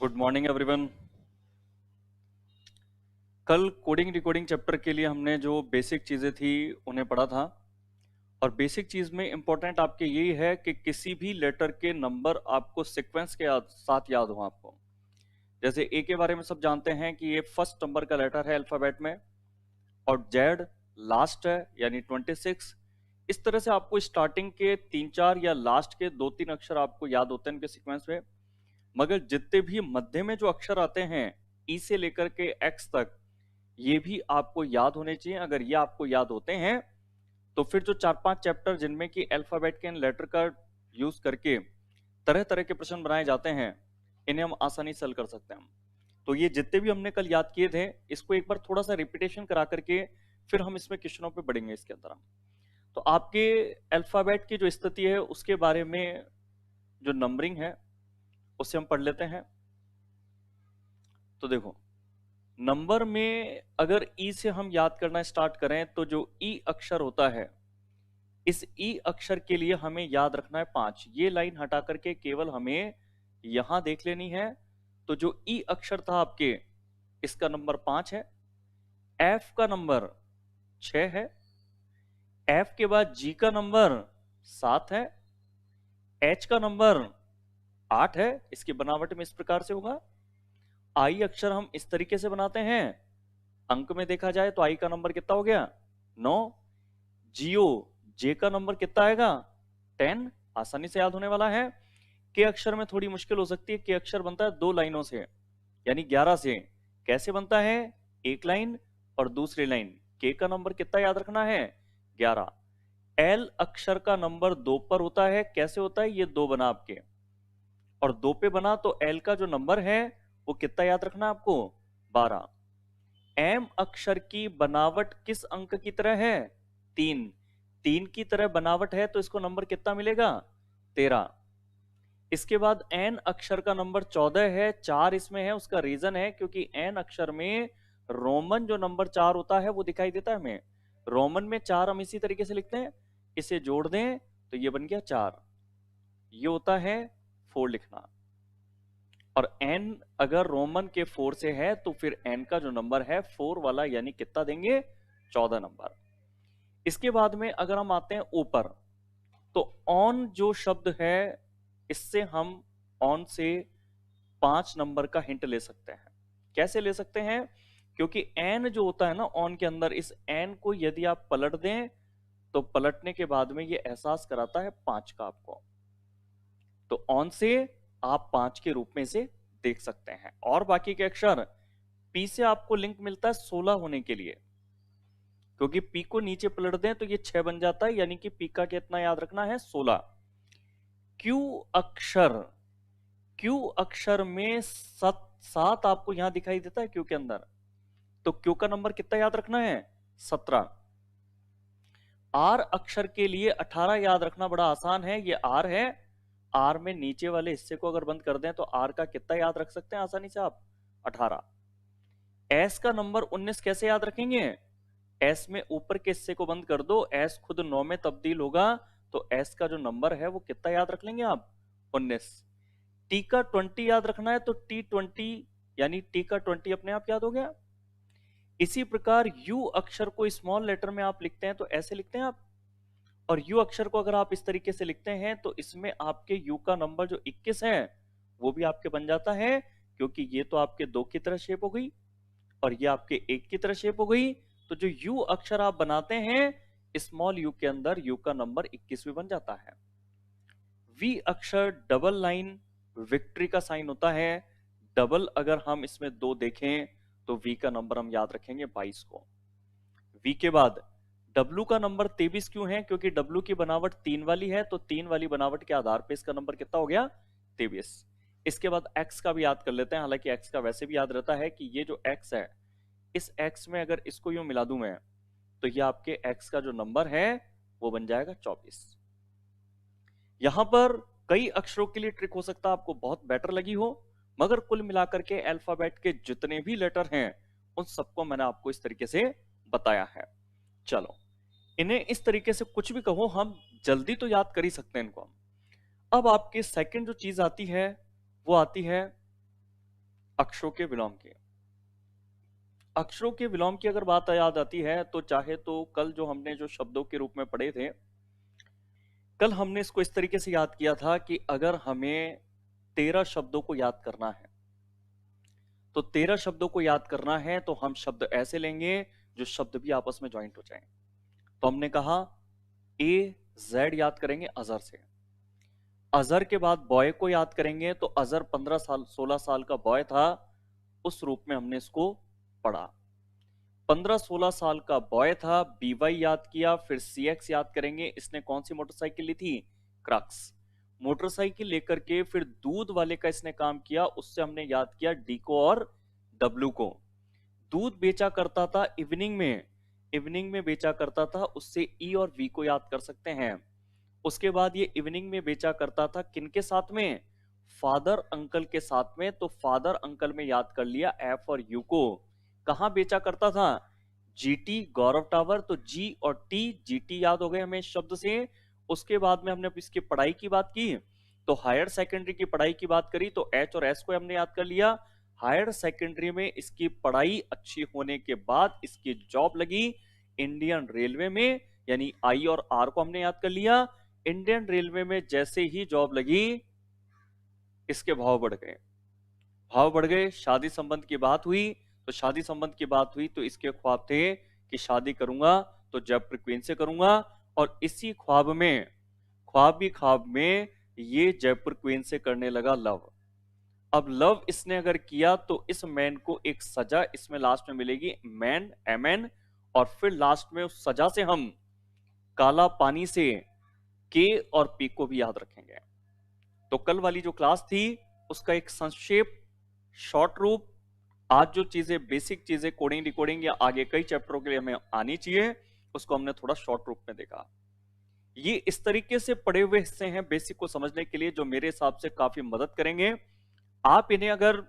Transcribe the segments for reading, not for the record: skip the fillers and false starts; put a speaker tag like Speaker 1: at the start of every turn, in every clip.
Speaker 1: Good morning everyone. कल coding decoding chapter के लिए हमने जो बेसिक चीज़ें थी उन्हें पढ़ा था। और बेसिक चीज़ में इम्पोर्टेंट आपके यही है कि किसी भी लेटर के नंबर आपको सीक्वेंस के साथ याद हो आपको। जैसे ए के बारे में सब जानते हैं कि ये फर्स्ट नंबर का लेटर है अल्फ़ाबेट में, और जेड लास्ट है यानी 26। इस तरह से आपको स्टार्टिंग के 3-4 या लास्ट के 2-3 अक्षर आपको याद होते हैं इनके सीक्वेंस में। मगर जितने भी मध्य में जो अक्षर आते हैं ई से लेकर के एक्स तक, ये भी आपको याद होने चाहिए। अगर ये आपको याद होते हैं तो फिर जो 4-5 चैप्टर जिनमें कि अल्फाबेट के लेटर का यूज करके तरह तरह के प्रश्न बनाए जाते हैं, इन्हें हम आसानी से हल कर सकते हैं। तो ये जितने भी हमने कल याद किए थे, इसको एक बार थोड़ा सा रिपीटेशन करा करके फिर हम इसमें क्वेश्चनों पे बढ़ेंगे इसके अंदर हम। तो आपके अल्फाबेट की जो स्थिति है उसके बारे में जो नंबरिंग है उससे हम पढ़ लेते हैं। तो देखो, नंबर में अगर ई से हम याद करना स्टार्ट करें तो जो ई अक्षर होता है, इस ई अक्षर के लिए हमें याद रखना है 5। ये लाइन हटा करके केवल हमें यहां देख लेनी है। तो जो ई अक्षर था आपके, इसका नंबर 5 है। एफ का नंबर 6 है। एफ के बाद जी का नंबर 7 है। एच का नंबर 8 है। इसकी बनावट में इस प्रकार से होगा। आई अक्षर हम इस तरीके से बनाते हैं, अंक में देखा जाए तो आई का नंबर कितना हो गया, 9। जियो जे का नंबर कितना आएगा, 10। आसानी से याद होने वाला है। के अक्षर में थोड़ी मुश्किल हो सकती है। के अक्षर बनता है 2 लाइनों से यानी 11 से। कैसे बनता है, एक लाइन और दूसरी लाइन। के का नंबर कितना याद रखना है, 11। एल अक्षर का नंबर 2 पर होता है। कैसे होता है, ये 2 बना आपके, और 2 पे बना तो एल का जो नंबर है वो कितना याद रखना आपको, 12। एम अक्षर की बनावट किस अंक की तरह है, 3। 3 की तरह बनावट है तो इसको नंबर कितना मिलेगा, 13। इसके बाद एन अक्षर का नंबर 14 है। 4 इसमें है, उसका रीजन है क्योंकि एन अक्षर में रोमन जो नंबर 4 होता है वो दिखाई देता है हमें। रोमन में 4 हम इसी तरीके से लिखते हैं, इसे जोड़ दें तो ये बन गया 4। ये होता है 4 लिखना। और n अगर रोमन के 4 से है तो फिर n का जो नंबर है 4 वाला, यानी कितना देंगे, 14 नंबर। इसके बाद में अगर हम आते हैं ऊपर, तो ऑन जो शब्द है, इससे हम ऑन से 5 नंबर का हिंट ले सकते हैं। कैसे ले सकते हैं, क्योंकि n जो होता है ना ऑन के अंदर, इस n को यदि आप पलट दें तो पलटने के बाद में ये एहसास कराता है 5 का आपको। तो ऑन से आप 5 के रूप में इसे देख सकते हैं। और बाकी के अक्षर, पी से आपको लिंक मिलता है 16 होने के लिए, क्योंकि पी को नीचे पलट दें तो ये 6 बन जाता है, यानी कि पी का कितना याद रखना है, 16। क्यू अक्षर, क्यू अक्षर में 7 आपको यहां दिखाई देता है क्यू के अंदर, तो क्यू का नंबर कितना याद रखना है, 17। आर अक्षर के लिए 18 याद रखना बड़ा आसान है, ये आर है। आर में नीचे वाले हिस्से को अगर बंद कर दें तो आर का कितना याद रख सकते हैं आसानी से आप, 18। एस का नंबर 19 कैसे याद रखेंगे, एस में ऊपर के हिस्से को बंद कर दो, एस खुद 9 में तब्दील होगा, तो एस का जो नंबर है वो कितना याद रख लेंगे आप, 19। टी का 20 याद रखना है तो टी 20 यानी टी का 20 अपने आप याद हो गया। इसी प्रकार यू अक्षर को स्मॉल लेटर में आप लिखते हैं तो ऐसे लिखते हैं आप, और यू अक्षर को अगर आप इस तरीके से लिखते हैं तो इसमें आपके यू का नंबर जो 21 है वो भी आपके बन जाता है, क्योंकि ये तो आपके 2 की तरह शेप हो गई और ये आपके 1 की तरह शेप हो गई। तो जो यू अक्षर आप बनाते हैं स्मॉल यू के अंदर, यू का नंबर 21 भी बन जाता है। वी अक्षर डबल लाइन विक्ट्री का साइन होता है। डबल अगर हम इसमें 2 देखें तो वी का नंबर हम याद रखेंगे 22 को। वी के बाद डब्लू का नंबर 23 क्यों है, क्योंकि डब्लू की बनावट 3 वाली है, तो 3 वाली बनावट के आधार पे इसका नंबर कितना हो गया, 23। इसके बाद एक्स का भी याद कर लेते हैं, हालांकि एक्स का वैसे भी याद रहता है कि ये जो एक्स है, इस एक्स में अगर इसको यूं मिला दूं मैं तो ये आपके एक्स का जो नंबर है वो बन जाएगा 24। यहां पर कई अक्षरों के लिए ट्रिक हो सकता है आपको बहुत बेटर लगी हो, मगर कुल मिलाकर के अल्फाबेट के जितने भी लेटर हैं उन सबको मैंने आपको इस तरीके से बताया है। चलो, इन्हें इस तरीके से कुछ भी कहो, हम जल्दी तो याद कर ही सकते हैं इनको हम। अब आपके सेकंड जो चीज आती है वो आती है अक्षरों के विलोम की। अक्षरों के विलोम की अगर बात याद आती है तो चाहे तो कल जो हमने जो शब्दों के रूप में पढ़े थे, कल हमने इसको इस तरीके से याद किया था कि अगर हमें 13 शब्दों को याद करना है, तो 13 शब्दों को याद करना है तो हम शब्द ऐसे लेंगे जो शब्द भी आपस में ज्वाइंट हो जाएं। तो हमने कहा ए जेड याद करेंगे अजहर से, अजहर के बाद बॉय को याद करेंगे तो अजहर 15 साल 16 साल का बॉय था, उस रूप में हमने इसको पढ़ा। 15-16 साल का बॉय था, बीवाई याद किया, फिर सीएक्स याद करेंगे, इसने कौन सी मोटरसाइकिल ली थी, क्रक्स मोटरसाइकिल लेकर के फिर दूध वाले का इसने काम किया, उससे हमने याद किया डी को और डब्ल्यू को। दूध बेचा करता था इवनिंग में बेचा करता था, उससे ई और वी को याद कर सकते हैं। उसके बाद ये इवनिंग में बेचा करता था किनके साथ में, फादर अंकल के साथ में, तो फादर अंकल में याद कर लिया एफ और यू को। कहां बेचा करता था, जीटी गौरव टावर, तो जी और टी, जीटी याद हो गए हमें शब्द से। उसके बाद में हमने इसकी पढ़ाई की बात की, तो हायर सेकेंडरी की पढ़ाई की बात करी, तो एच और एस को हमने याद कर लिया। हायर सेकेंडरी में इसकी पढ़ाई अच्छी होने के बाद इसकी जॉब लगी इंडियन रेलवे में, यानी आई और आर को हमने याद कर लिया। इंडियन रेलवे में जैसे ही जॉब लगी, इसके भाव बढ़ गए, शादी संबंध की बात हुई, तो शादी संबंध की बात हुई तो इसके ख्वाब थे कि शादी करूंगा तो जयपुर क्वीन से करूंगा, और इसी ख्वाब में ये जयपुर क्वीन से करने लगा लव। अब लव इसने अगर किया तो इस मैन को एक सजा इसमें लास्ट में मिलेगी, मैन एमएन, और फिर लास्ट में उस सजा से हम काला पानी से के और पी को भी याद रखेंगे। तो कल वाली जो क्लास थी उसका एक संक्षेप शॉर्ट रूप, आज जो चीजें बेसिक चीजें कोडिंग डिकोडिंग या आगे कई चैप्टरों के लिए हमें आनी चाहिए, उसको हमने थोड़ा शॉर्ट रूप में देखा। ये इस तरीके से पढ़े हुए हिस्से हैं बेसिक को समझने के लिए, जो मेरे हिसाब से काफी मदद करेंगे। आप इन्हें अगर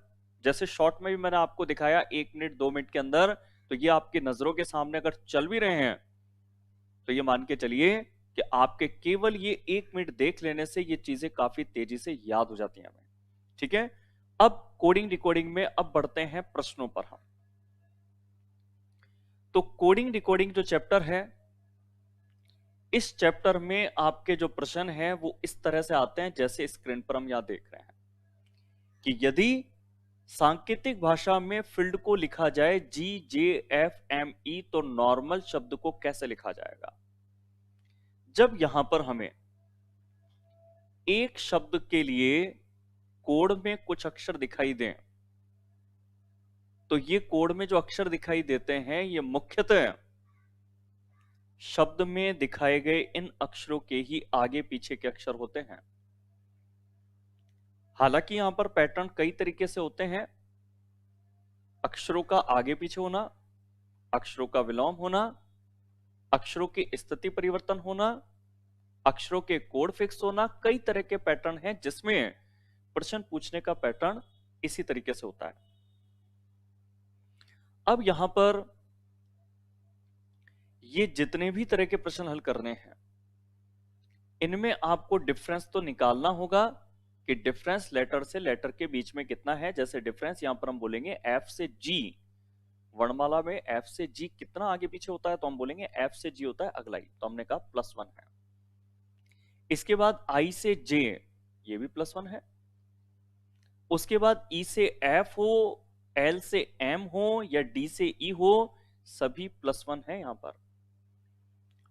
Speaker 1: जैसे शॉर्ट में भी मैंने आपको दिखाया 1 मिनट 2 मिनट के अंदर, तो ये आपकी नजरों के सामने अगर चल भी रहे हैं तो ये मान के चलिए कि आपके केवल ये 1 मिनट देख लेने से ये चीजें काफी तेजी से याद हो जाती हैं हमें। ठीक है, अब कोडिंग डिकोडिंग में अब बढ़ते हैं प्रश्नों पर हम। तो कोडिंग डिकोडिंग जो चैप्टर है, इस चैप्टर में आपके जो प्रश्न हैं वो इस तरह से आते हैं जैसे स्क्रीन पर हम यहां देख रहे हैं कि यदि सांकेतिक भाषा में फील्ड को लिखा जाए GJFME तो नॉर्मल शब्द को कैसे लिखा जाएगा। जब यहां पर हमें एक शब्द के लिए कोड में कुछ अक्षर दिखाई दें, तो ये कोड में जो अक्षर दिखाई देते हैं ये मुख्यतः शब्द में दिखाए गए इन अक्षरों के ही आगे पीछे के अक्षर होते हैं। हालांकि यहां पर पैटर्न कई तरीके से होते हैं, अक्षरों का आगे पीछे होना, अक्षरों का विलोम होना, अक्षरों की स्थिति परिवर्तन होना, अक्षरों के कोड फिक्स होना, कई तरह के पैटर्न हैं जिसमें प्रश्न पूछने का पैटर्न इसी तरीके से होता है। अब यहां पर ये जितने भी तरह के प्रश्न हल करने हैं, इनमें आपको डिफरेंस तो निकालना होगा कि डिफरेंस लेटर से लेटर के बीच में कितना है। जैसे डिफरेंस यहां पर हम बोलेंगे एफ से जी, वर्णमाला में एफ से जी कितना आगे पीछे होता है, तो हम बोलेंगे एफ से जी होता है अगला ही, तो हमने कहा +1 है। इसके बाद आई से जे, ये भी +1 है। उसके बाद ई से एफ हो, एल से एम हो या डी से ई हो, सभी +1 है यहां पर।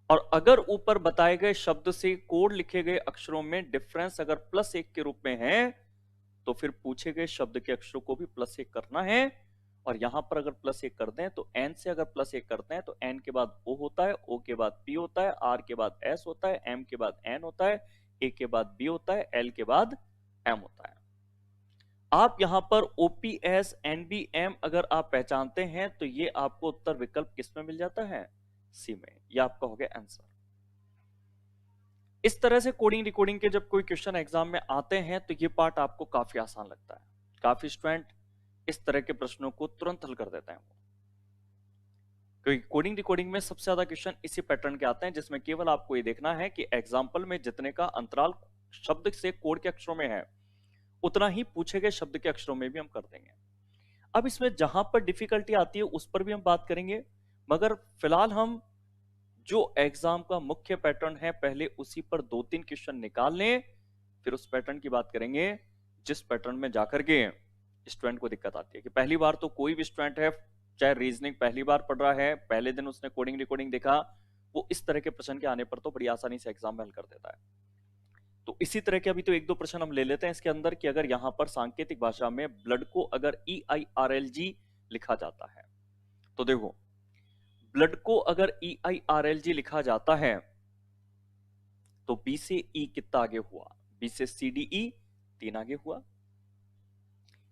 Speaker 1: और अगर ऊपर बताए गए शब्द से कोड लिखे गए अक्षरों में डिफरेंस अगर +1 के रूप में है, तो फिर पूछे गए शब्द के अक्षरों को भी +1 करना है। और यहां पर अगर +1 कर दें तो एन से अगर +1 करते हैं तो एन के बाद ओ होता है, ओ के बाद पी होता है, आर के बाद एस होता है, एम के बाद एन होता है, ए के बाद बी होता है, एल के बाद एम होता है। आप यहां पर ओपीएस एनबीएम अगर आप पहचानते हैं तो ये आपको उत्तर विकल्प किस में मिल जाता है, सी में। यह आपका हो गया आंसर। इस तरह से कोडिंग डिकोडिंग के जब कोई क्वेश्चन एग्जाम में आते हैं तो ये पार्ट आपको काफी आसान लगता है, काफी स्टूडेंट इस तरह के प्रश्नों को तुरंत हल कर देते हैं, क्योंकि कोडिंग डिकोडिंग में सबसे ज्यादा क्वेश्चन इसी पैटर्न के आते हैं जिसमें केवल आपको ये देखना है कि एग्जाम्पल में जितने का अंतराल शब्द से कोड के अक्षरों में है, उतना ही पूछे गए शब्द के अक्षरों में भी हम कर देंगे। अब इसमें जहां पर डिफिकल्टी आती है उस पर भी हम बात करेंगे, मगर फिलहाल हम जो एग्जाम का मुख्य पैटर्न है पहले उसी पर 2-3 क्वेश्चन निकाल लें, फिर उस पैटर्न की बात करेंगे जिस पैटर्न में जाकर के स्टूडेंट को दिक्कत आती है। कि पहली बार तो कोई भी स्टूडेंट है, चाहे रीजनिंग पहली बार पढ़ रहा है, पहले दिन उसने कोडिंग रिकॉर्डिंग देखा, वो इस तरह के प्रश्न के आने पर तो बड़ी आसानी से एग्जाम में हल कर देता है। तो इसी तरह के अभी तो 1-2 प्रश्न हम ले लेते हैं इसके अंदर कि अगर यहां पर सांकेतिक भाषा में ब्लड को अगर EIRLG लिखा जाता है, तो देखो ब्लड को अगर EIRLG लिखा जाता है तो B से E कितना आगे हुआ, B से CDE 3 आगे हुआ।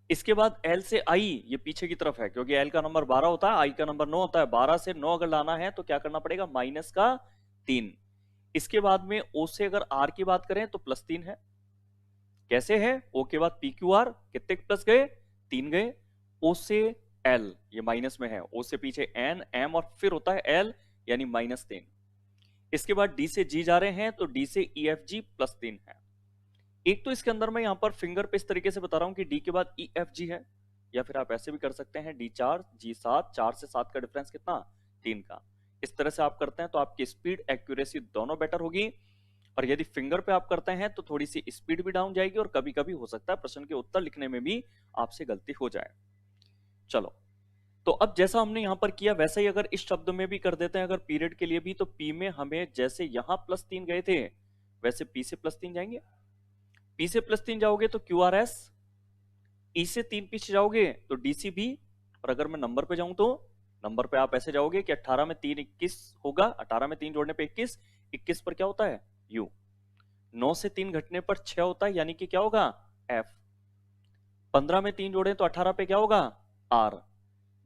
Speaker 1: इसके बाद L से I ये पीछे की तरफ है, क्योंकि L का नंबर 12 होता है, I का नंबर 9 होता है। 12 से 9 अगर लाना है तो क्या करना पड़ेगा, माइनस का 3। इसके बाद में O से अगर R की बात करें तो +3 है। कैसे है, O के बाद PQR कितने प्लस गए, 3 गए। O से L ये माइनस में है, O से पीछे N M और फिर होता है L यानी -3। इसके बाद D से G जा रहे हैं तो D से EFG +3 है। एक तो इसके अंदर मैं यहां पर फिंगर पे इस तरीके से बता रहा हूं कि D के बाद EFG है, या फिर आप ऐसे भी कर सकते हैं D4 G7, 4 से 7 का डिफरेंस कितना, 3 का। इस तरह से आप करते हैं तो आपकी स्पीड एक्यूरेसी दोनों बेटर होगी, और यदि फिंगर पे आप करते हैं तो थोड़ी सी स्पीड भी डाउन जाएगी और कभी कभी हो सकता है प्रश्न के उत्तर लिखने में भी आपसे गलती हो जाए। चलो, तो अब जैसा हमने यहां पर किया वैसा ही अगर इस शब्द में भी कर देते हैं, अगर पीरियड के लिए भी, तो P में हमें जैसे यहां +3 गए थे वैसे P से +3 जाएंगे। P से +3 जाओगे तो QRS, E से 3 पीछे जाओगे तो DCB, और अगर मैं नंबर पे जाऊं तो नंबर पे आप ऐसे जाओगे कि 18 में 3 21 होगा, 18 में 3 जोड़ने पे 21, 21 पर क्या होता है U, 9 से 3 घटने पर 6 होता है यानी कि क्या होगा F, 15 में 3 जोड़े तो 18 पे क्या होगा R,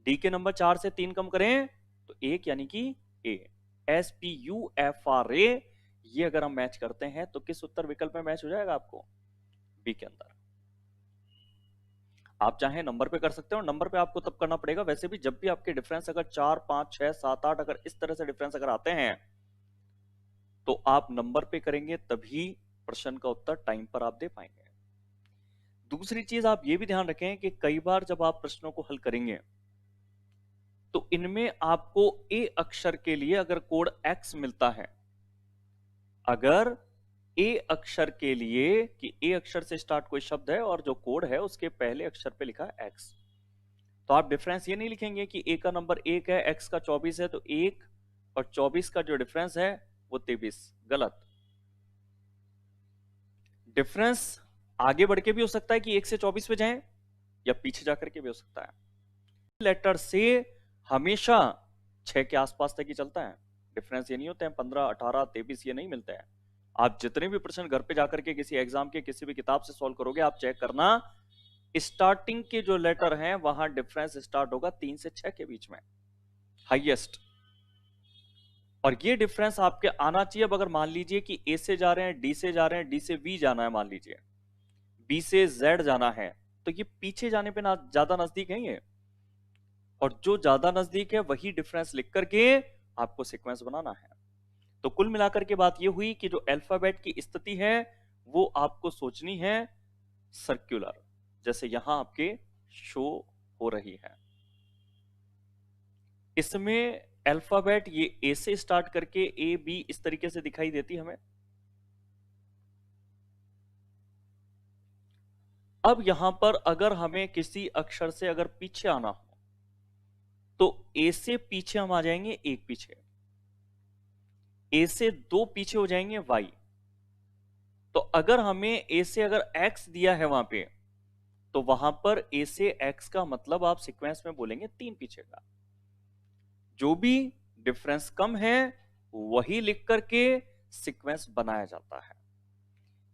Speaker 1: D के नंबर 4 से 3 कम करें तो 1 यानी कि A, SPUFRA। ये अगर हम मैच करते हैं तो किस उत्तर विकल्प में मैच हो जाएगा आपको, बी के अंदर। आप चाहे नंबर पे कर सकते हो, नंबर पे आपको तब करना पड़ेगा, वैसे भी जब भी आपके डिफरेंस अगर 4 5 6 7 8 अगर इस तरह से डिफरेंस अगर आते हैं तो आप नंबर पे करेंगे तभी प्रश्न का उत्तर टाइम पर आप दे पाएंगे। दूसरी चीज आप ये भी ध्यान रखें कि कई बार जब आप प्रश्नों को हल करेंगे तो इनमें आपको ए अक्षर के लिए अगर कोड X मिलता है, अगर ए अक्षर के लिए कि ए अक्षर से स्टार्ट कोई शब्द है और जो कोड है उसके पहले अक्षर पे लिखा है X, तो आप डिफरेंस ये नहीं लिखेंगे कि ए का नंबर 1 है, X का 24 है, तो 1 और 24 का जो डिफरेंस है वो 23, गलत। डिफरेंस आगे बढ़ के भी हो सकता है कि 1 से 24 पे जाएं, या पीछे जाकर के भी हो सकता है। लेटर से हमेशा 6 के आसपास तक ही चलता है, डिफरेंस ये नहीं होते हैं 15 18 23 ये नहीं मिलते हैं। आप जितने भी प्रश्न घर पे जाकर के किसी एग्जाम के किसी भी किताब से सॉल्व करोगे, आप चेक करना स्टार्टिंग के जो लेटर हैं वहां डिफरेंस स्टार्ट होगा 3 से 6 के बीच में हाईएस्ट, और ये डिफरेंस आपके आना चाहिए। अब अगर मान लीजिए कि ए से जा रहे हैं, डी से जा रहे हैं, डी से बी जाना है, मान लीजिए बी से जेड जाना है, तो ये पीछे जाने पे ना ज्यादा नजदीक है ये, और जो ज्यादा नजदीक है वही डिफरेंस लिख करके आपको सीक्वेंस बनाना है। तो कुल मिलाकर के बात ये हुई कि जो अल्फाबेट की स्थिति है वो आपको सोचनी है सर्कुलर, जैसे यहां आपके शो हो रही है। इसमें अल्फाबेट ये ए से स्टार्ट करके ए बी इस तरीके से दिखाई देती हमें। अब यहां पर अगर हमें किसी अक्षर से अगर पीछे आना हो तो ए से पीछे हम आ जाएंगे एक पीछे, ए से 2 पीछे हो जाएंगे y। तो अगर हमें ए से अगर x दिया है वहां पे, तो वहां पर ए से x का मतलब आप सीक्वेंस में बोलेंगे 3 पीछे का। जो भी डिफरेंस कम है वही लिख करके सीक्वेंस बनाया जाता है,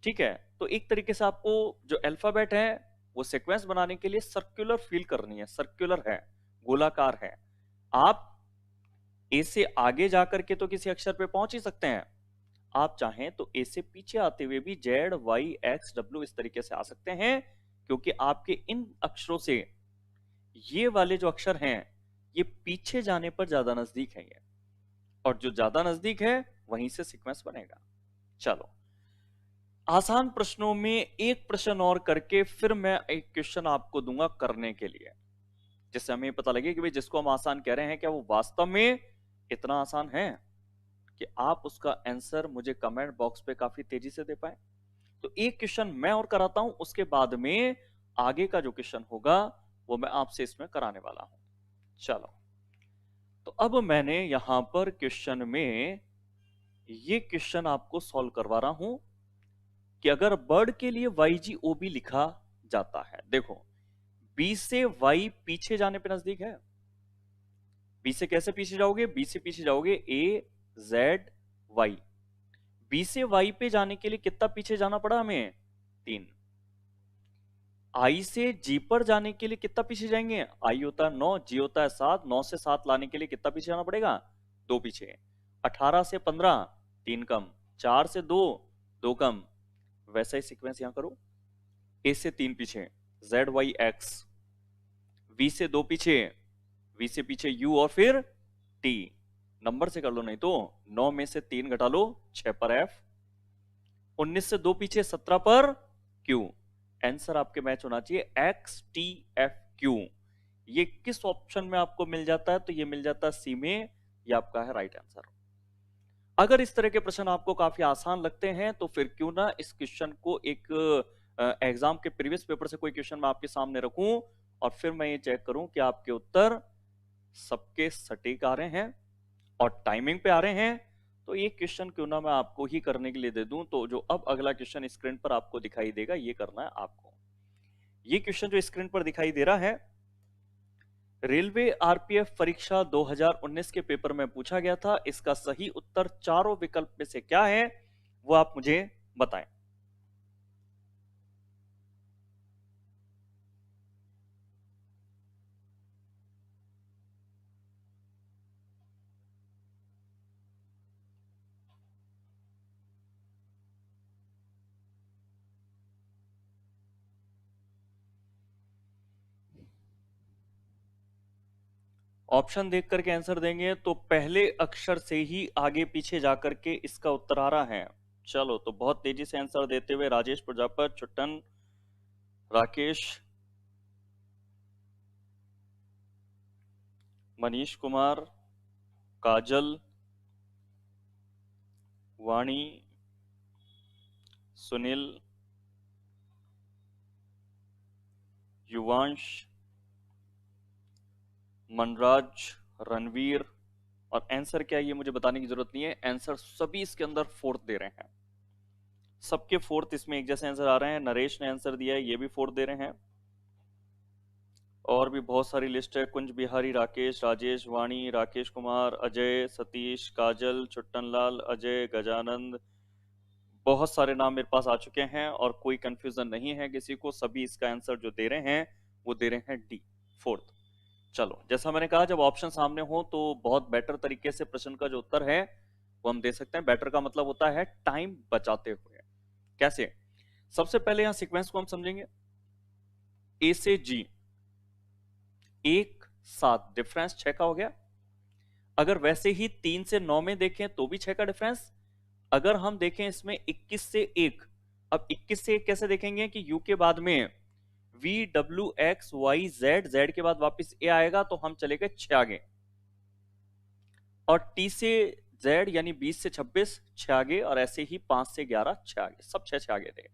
Speaker 1: ठीक है। तो एक तरीके से आपको जो अल्फाबेट है वो सीक्वेंस बनाने के लिए सर्कुलर फील करनी है, सर्कुलर है, गोलाकार है। आप ए से आगे जाकर के तो किसी अक्षर पे पहुंच ही सकते हैं, आप चाहें तो ए से पीछे आते हुए भी जेड वाई एक्स डब्ल्यू इस तरीके से आ सकते हैं, क्योंकि आपके इन अक्षरों से ये वाले जो अक्षर हैं ये पीछे जाने पर ज्यादा नजदीक है ये, और जो ज्यादा नजदीक है वहीं से सीक्वेंस बनेगा। चलो, आसान प्रश्नों में एक प्रश्न और करके फिर मैं एक क्वेश्चन आपको दूंगा करने के लिए। जिससे हमें पता लगे कि भाई जिसको हम आसान कह रहे हैं क्या वो वास्तव में इतना आसान है कि आप उसका आंसर मुझे कमेंट बॉक्स पे काफी तेजी से दे पाए। तो एक क्वेश्चन मैं और कराता हूं, उसके बाद में आगे का जो क्वेश्चन होगा वो मैं आपसे इसमें कराने वाला हूं। चलो, तो अब मैंने यहां पर क्वेश्चन में ये क्वेश्चन आपको सॉल्व करवा रहा हूं कि अगर वर्ड के लिए YGOB लिखा जाता है, देखो बी से वाई पीछे जाने पे नजदीक है। बी से कैसे पीछे जाओगे? बी से पीछे जाओगे AZY। बी से वाई पे जाने के लिए कितना पीछे जाना पड़ा हमें? 3। आई से जी पर जाने के लिए कितना पीछे जाएंगे? आई होता है 9, जी होता है 7, 9 से 7 लाने के लिए कितना पीछे जाना पड़ेगा? 2 पीछे। 18 से 15 3 कम, 4 से 2 2 कम। वैसा ही सीक्वेंस यहां करो, ए से 3 पीछे ZYX, वी से 2 पीछे, वी से पीछे यू और फिर टी। नंबर से कर लो, नहीं तो 9 में से 3 घटा लो 6 पर एफ, 19 से 2 पीछे 17 पर क्यू। आंसर आपके मैच होना चाहिए XTFQ। ये किस ऑप्शन में आपको मिल जाता है? तो ये मिल जाता है सी में, ये आपका है राइट आंसर। अगर इस तरह के प्रश्न आपको काफी आसान लगते हैं तो फिर क्यों ना इस क्वेश्चन को एक एग्जाम के प्रीवियस पेपर से कोई क्वेश्चन मैं आपके सामने रखूं और फिर मैं ये चेक करूं कि आपके उत्तर सबके सटीक आ रहे हैं और टाइमिंग पे आ रहे हैं। तो ये क्वेश्चन क्यों ना मैं आपको ही करने के लिए दे दूं। तो जो अब अगला क्वेश्चन स्क्रीन पर आपको दिखाई देगा, ये करना है आपको। ये क्वेश्चन जो स्क्रीन पर दिखाई दे रहा है, रेलवे आरपीएफ परीक्षा 2019 के पेपर में पूछा गया था। इसका सही उत्तर चारों विकल्प में से क्या है, वो आप मुझे बताएं। ऑप्शन देख करके आंसर देंगे तो पहले अक्षर से ही आगे पीछे जाकर के इसका उत्तर आ रहा है। चलो, तो बहुत तेजी से आंसर देते हुए राजेश प्रजापत, छुट्टन, राकेश, मनीष कुमार, काजल, वाणी, सुनील, युवांश, मनराज, रणवीर। और आंसर क्या है ये मुझे बताने की जरूरत नहीं है, आंसर सभी इसके अंदर फोर्थ दे रहे हैं। सबके फोर्थ इसमें एक जैसे आंसर आ रहे हैं। नरेश ने आंसर दिया है, ये भी फोर्थ दे रहे हैं। और भी बहुत सारी लिस्ट है, कुंज बिहारी, राकेश, राजेश, वाणी, राकेश कुमार, अजय, सतीश, काजल, छुट्टनलाल, अजय, गजानंद। बहुत सारे नाम मेरे पास आ चुके हैं और कोई कंफ्यूजन नहीं है किसी को। सभी इसका आंसर जो दे रहे हैं वो दे रहे हैं डी, फोर्थ। चलो, जैसा मैंने कहा, जब ऑप्शन सामने हो तो बहुत बेटर तरीके से प्रश्न का जो उत्तर है वो हम दे सकते हैं। बेटर का मतलब होता है टाइम बचाते हुए। कैसे? सबसे पहले यहां सीक्वेंस को हम समझेंगे। ए से जी, 1 7 डिफरेंस 6 का हो गया। अगर वैसे ही 3 से 9 में देखें तो भी 6 का डिफरेंस। अगर हम देखें इसमें 21 से 1, अब 21 से 1 कैसे देखेंगे कि यू के बाद में VWXYZ, जेड के बाद वापस ए आएगा तो हम चले गए 6 आगे। और टी से जेड यानी 20 से 26 6 आगे, और ऐसे ही 5 से 11 6 आगे, सब 6 आगे थे।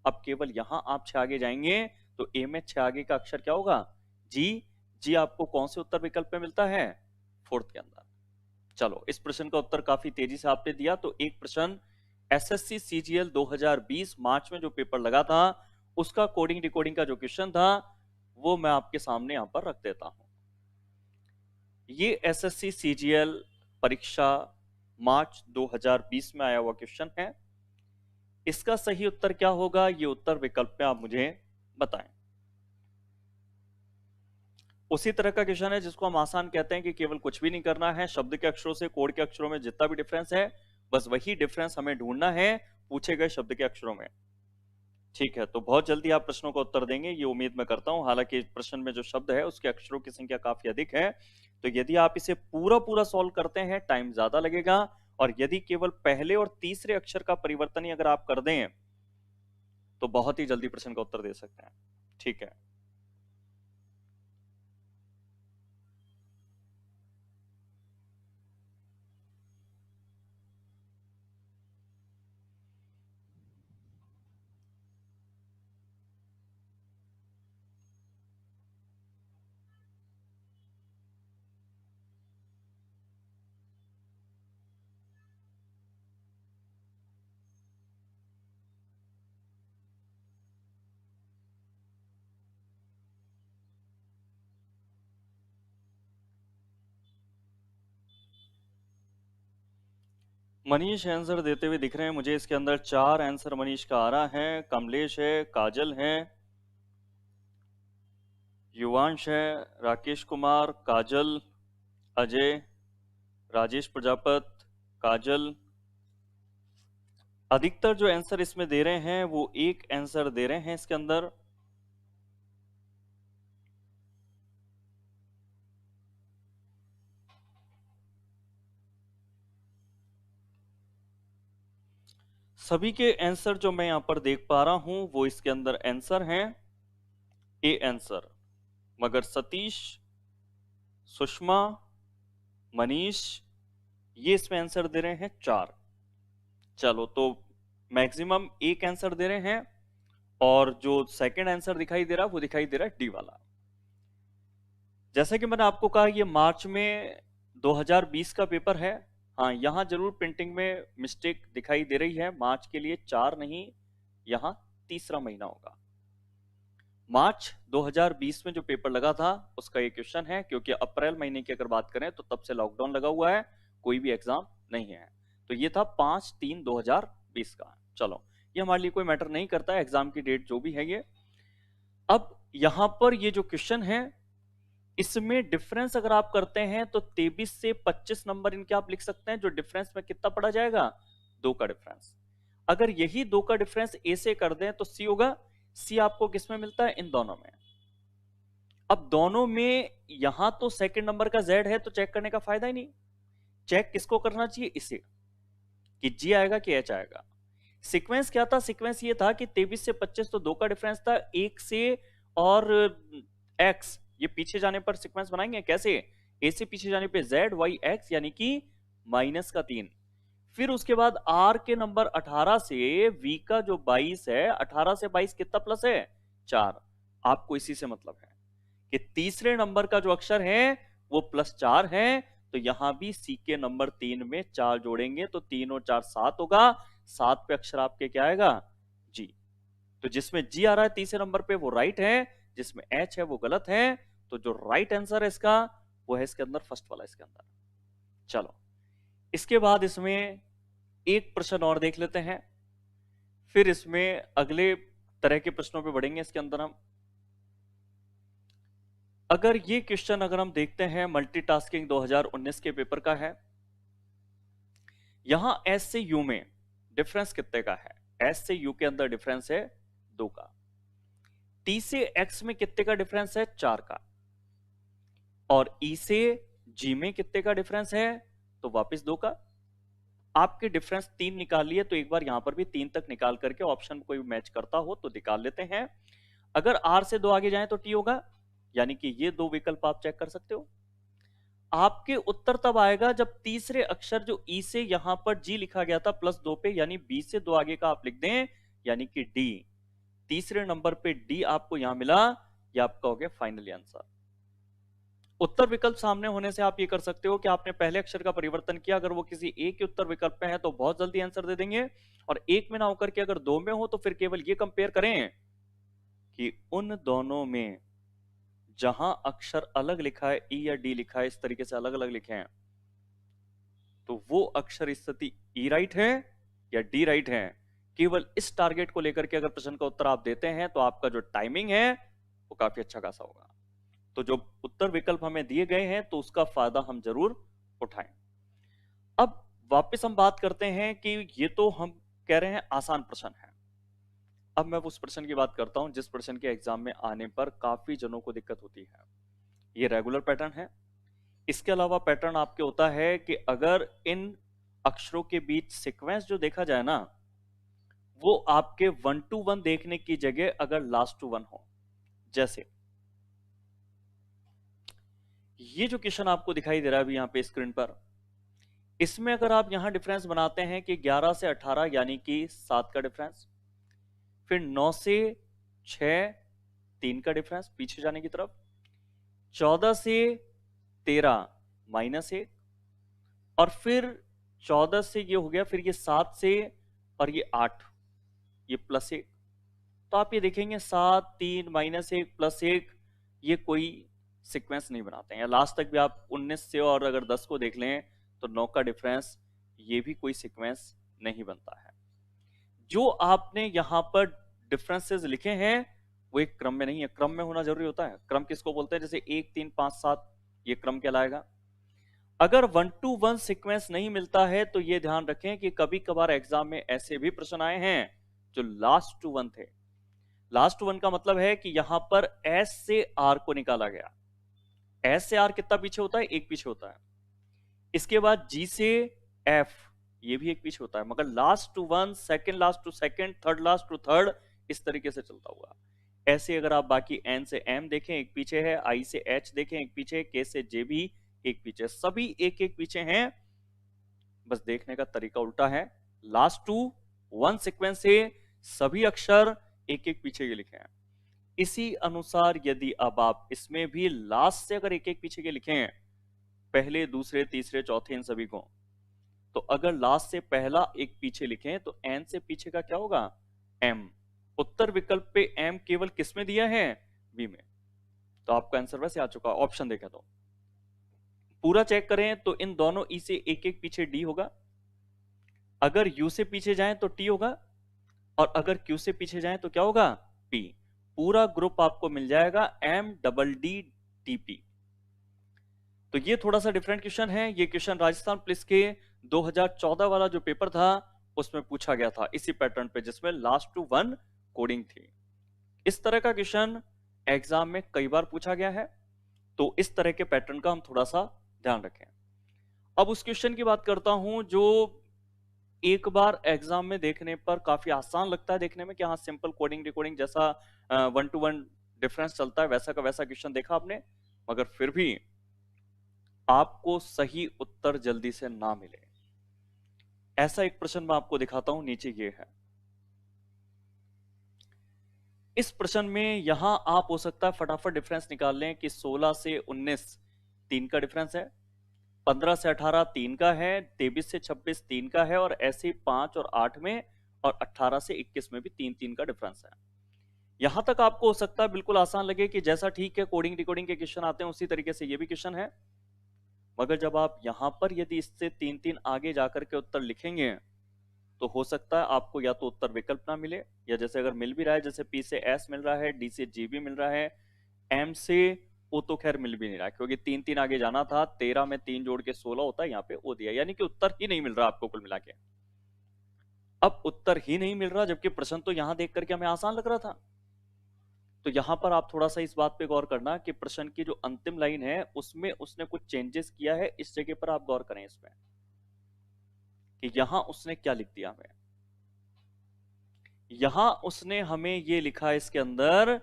Speaker 1: अब केवल यहां आप 6 आगे जाएंगे तो ए में 6 आगे का अक्षर क्या होगा? जी। जी आपको कौन से उत्तर विकल्प में मिलता है? फोर्थ के अंदर। चलो, इस प्रश्न का उत्तर काफी तेजी से आपने दिया। तो एक प्रश्न एसएससी सीजीएल 2020 मार्च में जो पेपर लगा था उसका कोडिंग डिकोडिंग का जो क्वेश्चन था वो मैं आपके सामने यहां पर रख देता हूं। ये एसएससी सीजीएल परीक्षा मार्च 2020 में आया हुआ क्वेश्चन है। इसका सही उत्तर क्या होगा, ये उत्तर विकल्प में आप मुझे बताएं। उसी तरह का क्वेश्चन है जिसको हम आसान कहते हैं कि केवल कुछ भी नहीं करना है, शब्द के अक्षरों से कोड के अक्षरों में जितना भी डिफरेंस है बस वही डिफरेंस हमें ढूंढना है पूछे गए शब्द के अक्षरों में। ठीक है, तो बहुत जल्दी आप प्रश्नों का उत्तर देंगे ये उम्मीद मैं करता हूं। हालांकि प्रश्न में जो शब्द है उसके अक्षरों की संख्या काफी अधिक है, तो यदि आप इसे पूरा पूरा सॉल्व करते हैं टाइम ज्यादा लगेगा। और यदि केवल पहले और तीसरे अक्षर का परिवर्तन ही अगर आप कर दें तो बहुत ही जल्दी प्रश्न का उत्तर दे सकते हैं। ठीक है, मनीष आंसर देते हुए दिख रहे हैं मुझे। इसके अंदर 4 आंसर मनीष का आ रहा है। कमलेश है, काजल है, युवांश है, राकेश कुमार, काजल, अजय, राजेश प्रजापत, काजल। अधिकतर जो आंसर इसमें दे रहे हैं वो एक आंसर दे रहे हैं इसके अंदर। सभी के आंसर जो मैं यहां पर देख पा रहा हूं वो इसके अंदर आंसर हैं ए आंसर। मगर सतीश, सुषमा, मनीष ये इसमें आंसर दे रहे हैं 4। चलो तो मैक्सिमम एक आंसर दे रहे हैं और जो सेकंड आंसर दिखाई दे रहा है वो दिखाई दे रहा है डी वाला। जैसा कि मैंने आपको कहा ये मार्च में 2020 का पेपर है। हाँ, यहां जरूर प्रिंटिंग में मिस्टेक दिखाई दे रही है। मार्च के लिए 4 नहीं, यहां तीसरा महीना होगा। मार्च 2020 में जो पेपर लगा था उसका ये क्वेश्चन है, क्योंकि अप्रैल महीने की अगर बात करें तो तब से लॉकडाउन लगा हुआ है, कोई भी एग्जाम नहीं है। तो ये था 5/3/2020 का। चलो, ये हमारे लिए कोई मैटर नहीं करता है, एग्जाम की डेट जो भी है ये। अब यहां पर ये जो क्वेश्चन है इसमें डिफरेंस अगर आप करते हैं तो 23 से 25 नंबर इनके आप लिख सकते हैं। जो डिफरेंस में कितना पड़ा जाएगा, 2 का डिफरेंस। अगर यही 2 का डिफरेंस ए से कर दें तो सी होगा। सी आपको किसमें मिलता है, इन दोनों में। अब दोनों में यहां तो सेकंड नंबर का जेड है तो चेक करने का फायदा ही नहीं। चेक किसको करना चाहिए, इसे, कि जी आएगा कि एच आएगा। सीक्वेंस क्या था, सीक्वेंस ये था कि 23 से 25 तो 2 का डिफरेंस था, 1 से और एक्स ये पीछे जाने पर सीक्वेंस बनाएंगे कैसे, ए से पीछे जाने पे जेड वाई एक्स यानी कि -3। फिर उसके बाद आर के नंबर 18 से वी का जो 22 है, 18 से 22 कितना प्लस है, 4। आपको इसी से मतलब है कि तीसरे नंबर का जो अक्षर है वो +4 है। तो यहां भी सी के नंबर 3 में 4 जोड़ेंगे तो 3 और 4 7 होगा। 7 पे अक्षर आपके क्या आएगा, जी। तो जिसमें जी आ रहा है तीसरे नंबर पे वो राइट है, जिसमें एच है वो गलत है। तो जो राइट आंसर है इसका वो है इसके अंदर फर्स्ट वाला इसके अंदर। चलो, इसके बाद इसमें एक प्रश्न और देख लेते हैं, फिर इसमें अगले तरह के प्रश्नों पे बढ़ेंगे। इसके अंदर हम अगर ये क्वेश्चन अगर हम देखते हैं मल्टीटास्किंग 2019 के पेपर का है। यहां एस से यू में डिफरेंस कितने का है, एस से यू के अंदर डिफरेंस है 2 का। टी से एक्स में कितने का डिफरेंस है, 4 का। और ई से जी में कितने का डिफरेंस है, तो वापस 2 का। आपके डिफरेंस 3 निकाल लिए तो एक बार यहां पर भी 3 तक निकाल करके ऑप्शन कोई मैच करता हो तो निकाल लेते हैं। अगर आर से 2 आगे जाए तो टी होगा, यानी कि ये 2 विकल्प आप चेक कर सकते हो। आपके उत्तर तब आएगा जब तीसरे अक्षर जो ई से यहां पर जी लिखा गया था +2 पे, यानी बी से 2 आगे का आप लिख दें, यानी कि डी। तीसरे नंबर पे डी आपको यहां मिला, यह आपका हो गया फाइनली आंसर। उत्तर विकल्प सामने होने से आप ये कर सकते हो कि आपने पहले अक्षर का परिवर्तन किया, अगर वो किसी एक के उत्तर विकल्प में है तो बहुत जल्दी आंसर दे देंगे, और एक में ना होकर के अगर 2 में हो तो फिर केवल ये कंपेयर करें कि उन दोनों में जहां अक्षर अलग लिखा है, ई या डी लिखा है, इस तरीके से अलग अलग लिखे हैं, तो वो अक्षर स्थिति ई राइट है या डी राइट है। केवल इस टारगेट को लेकर के अगर प्रश्न का उत्तर आप देते हैं तो आपका जो टाइमिंग है वो काफी अच्छा खासा होगा। तो जो उत्तर विकल्प हमें दिए गए हैं तो उसका फायदा हम जरूर उठाएं। अब वापस हम बात करते हैं कि ये तो हम कह रहे हैं आसान प्रश्न है। अब मैं उस प्रश्न की बात करता हूं जिस प्रश्न के एग्जाम में आने पर काफी जनों को दिक्कत होती है। ये रेगुलर पैटर्न है। इसके अलावा पैटर्न आपके होता है कि अगर इन अक्षरों के बीच सीक्वेंस जो देखा जाए ना, वो आपके 1 to 1 देखने की जगह अगर लास्ट टू 1 हो। जैसे ये जो क्वेश्चन आपको दिखाई दे रहा है अभी यहां पे स्क्रीन पर, इसमें अगर आप यहां डिफरेंस बनाते हैं कि 11 से 18 यानी कि 7 का डिफरेंस, फिर 9 से 6 3 का डिफरेंस पीछे जाने की तरफ, 14 से 13 -1, और फिर 14 से ये हो गया, फिर ये 7 से और ये 8 ये +1। तो आप ये देखेंगे 7 3 -1 +1 ये कोई सीक्वेंस नहीं बनाते हैं। लास्ट तक भी आप 19 से और अगर 10 को देख लें तो 9 का डिफरेंस ये भी कोई सीक्वेंस नहीं बनता है। जो आपने यहां पर डिफरेंसेस लिखे हैं वो एक क्रम में नहीं है। क्रम में होना जरूरी होता है। क्रम किसको बोलते हैं? जैसे 1 3 5 7, ये क्रम कहलाएगा। अगर 1 to 1 सीक्वेंस नहीं मिलता है तो ये ध्यान रखें कि कभी कभार एग्जाम में ऐसे भी प्रश्न आए हैं जो लास्ट टू वन थे। लास्ट टू वन का मतलब है कि यहां पर एस से आर को निकाला गया। एस से आर कितना पीछे होता है? एक पीछे होता है। इसके बाद जी से एफ, ये भी एक पीछे होता है, मगर last to one, second last to second, third last to third, इस तरीके से चलता हुआ। ऐसे अगर आप बाकी एन से एम देखें एक पीछे है, आई से एच देखें एक पीछे, के से जे भी एक पीछे, सभी एक एक पीछे हैं। बस देखने का तरीका उल्टा है। लास्ट टू वन सीक्वेंस से सभी अक्षर एक एक पीछे के लिखे हैं। इसी अनुसार यदि अब आप इसमें भी लास्ट से अगर एक एक पीछे के लिखे हैं, पहले दूसरे तीसरे चौथे इन सभी को, तो अगर लास्ट से पहला एक पीछे लिखें तो एन से पीछे का क्या होगा? एम। उत्तर विकल्प पे एम केवल किस में दिया है? बी में। तो आपका आंसर वैसे आ चुका। ऑप्शन देखें तो पूरा चेक करें तो इन दोनों ई से एक एक पीछे डी होगा, अगर यू से पीछे जाएं तो टी होगा, और अगर क्यू से पीछे जाएं तो क्या होगा? पी। पूरा ग्रुप आपको मिल जाएगा M double D T P. तो ये थोड़ा सा डिफरेंट क्वेश्चन है। ये क्वेश्चन राजस्थान पुलिस के 2014 वाला जो पेपर था उसमें पूछा गया था इसी पैटर्न पे, जिसमें लास्ट टू वन कोडिंग थी। इस तरह का क्वेश्चन एग्जाम में कई बार पूछा गया है, तो इस तरह के पैटर्न का हम थोड़ा सा ध्यान रखें। अब उस क्वेश्चन की बात करता हूं जो एक बार एग्जाम में देखने पर काफी आसान लगता है देखने में कि हाँ सिंपल कोडिंग डिकोडिंग जैसा 1 to 1 डिफरेंस चलता है, वैसा का वैसा क्वेश्चन देखा आपने, मगर फिर भी आपको सही उत्तर जल्दी से ना मिले, ऐसा एक प्रश्न मैं आपको दिखाता हूं। नीचे ये है। इस प्रश्न में यहां आप हो सकता है फटाफट डिफरेंस निकाल लें कि 16 से 19 3 का डिफरेंस है, 15 से 18 3 का है, 23 से 26 3 का है, और ऐसे 5 और 8 में, और 18 से 21 में भी 3 3 का डिफरेंस है। यहां तक आपको हो सकता है बिल्कुल आसान लगे कि जैसा ठीक है कोडिंग डिकोडिंग के क्वेश्चन आते हैं उसी तरीके से ये भी क्वेश्चन है, मगर जब आप यहां पर यदि इससे 3 3 आगे जाकर के उत्तर लिखेंगे तो हो सकता है आपको या तो उत्तर विकल्प ना मिले, या जैसे अगर मिल भी रहा है, जैसे पी से एस मिल रहा है, डी से जी भी मिल रहा है, एम से ओ तो खैर मिल भी नहीं रहा, क्योंकि 3 3 आगे जाना था, 13 में 3 जोड़ के 16 होता है, यहाँ पे ओ दिया, यानी कि उत्तर ही नहीं मिल रहा आपको कुल मिला के। अब उत्तर ही नहीं मिल रहा जबकि प्रश्न तो यहां देख करके हमें आसान लग रहा था। तो यहां पर आप थोड़ा सा इस बात पे गौर करना कि प्रश्न की जो अंतिम लाइन है उसमें उसने कुछ चेंजेस किया है, इस जगह पर आप गौर करें इसमें कि यहां उसने क्या लिख दिया हमें। यहां उसने हमें ये लिखा है इसके अंदर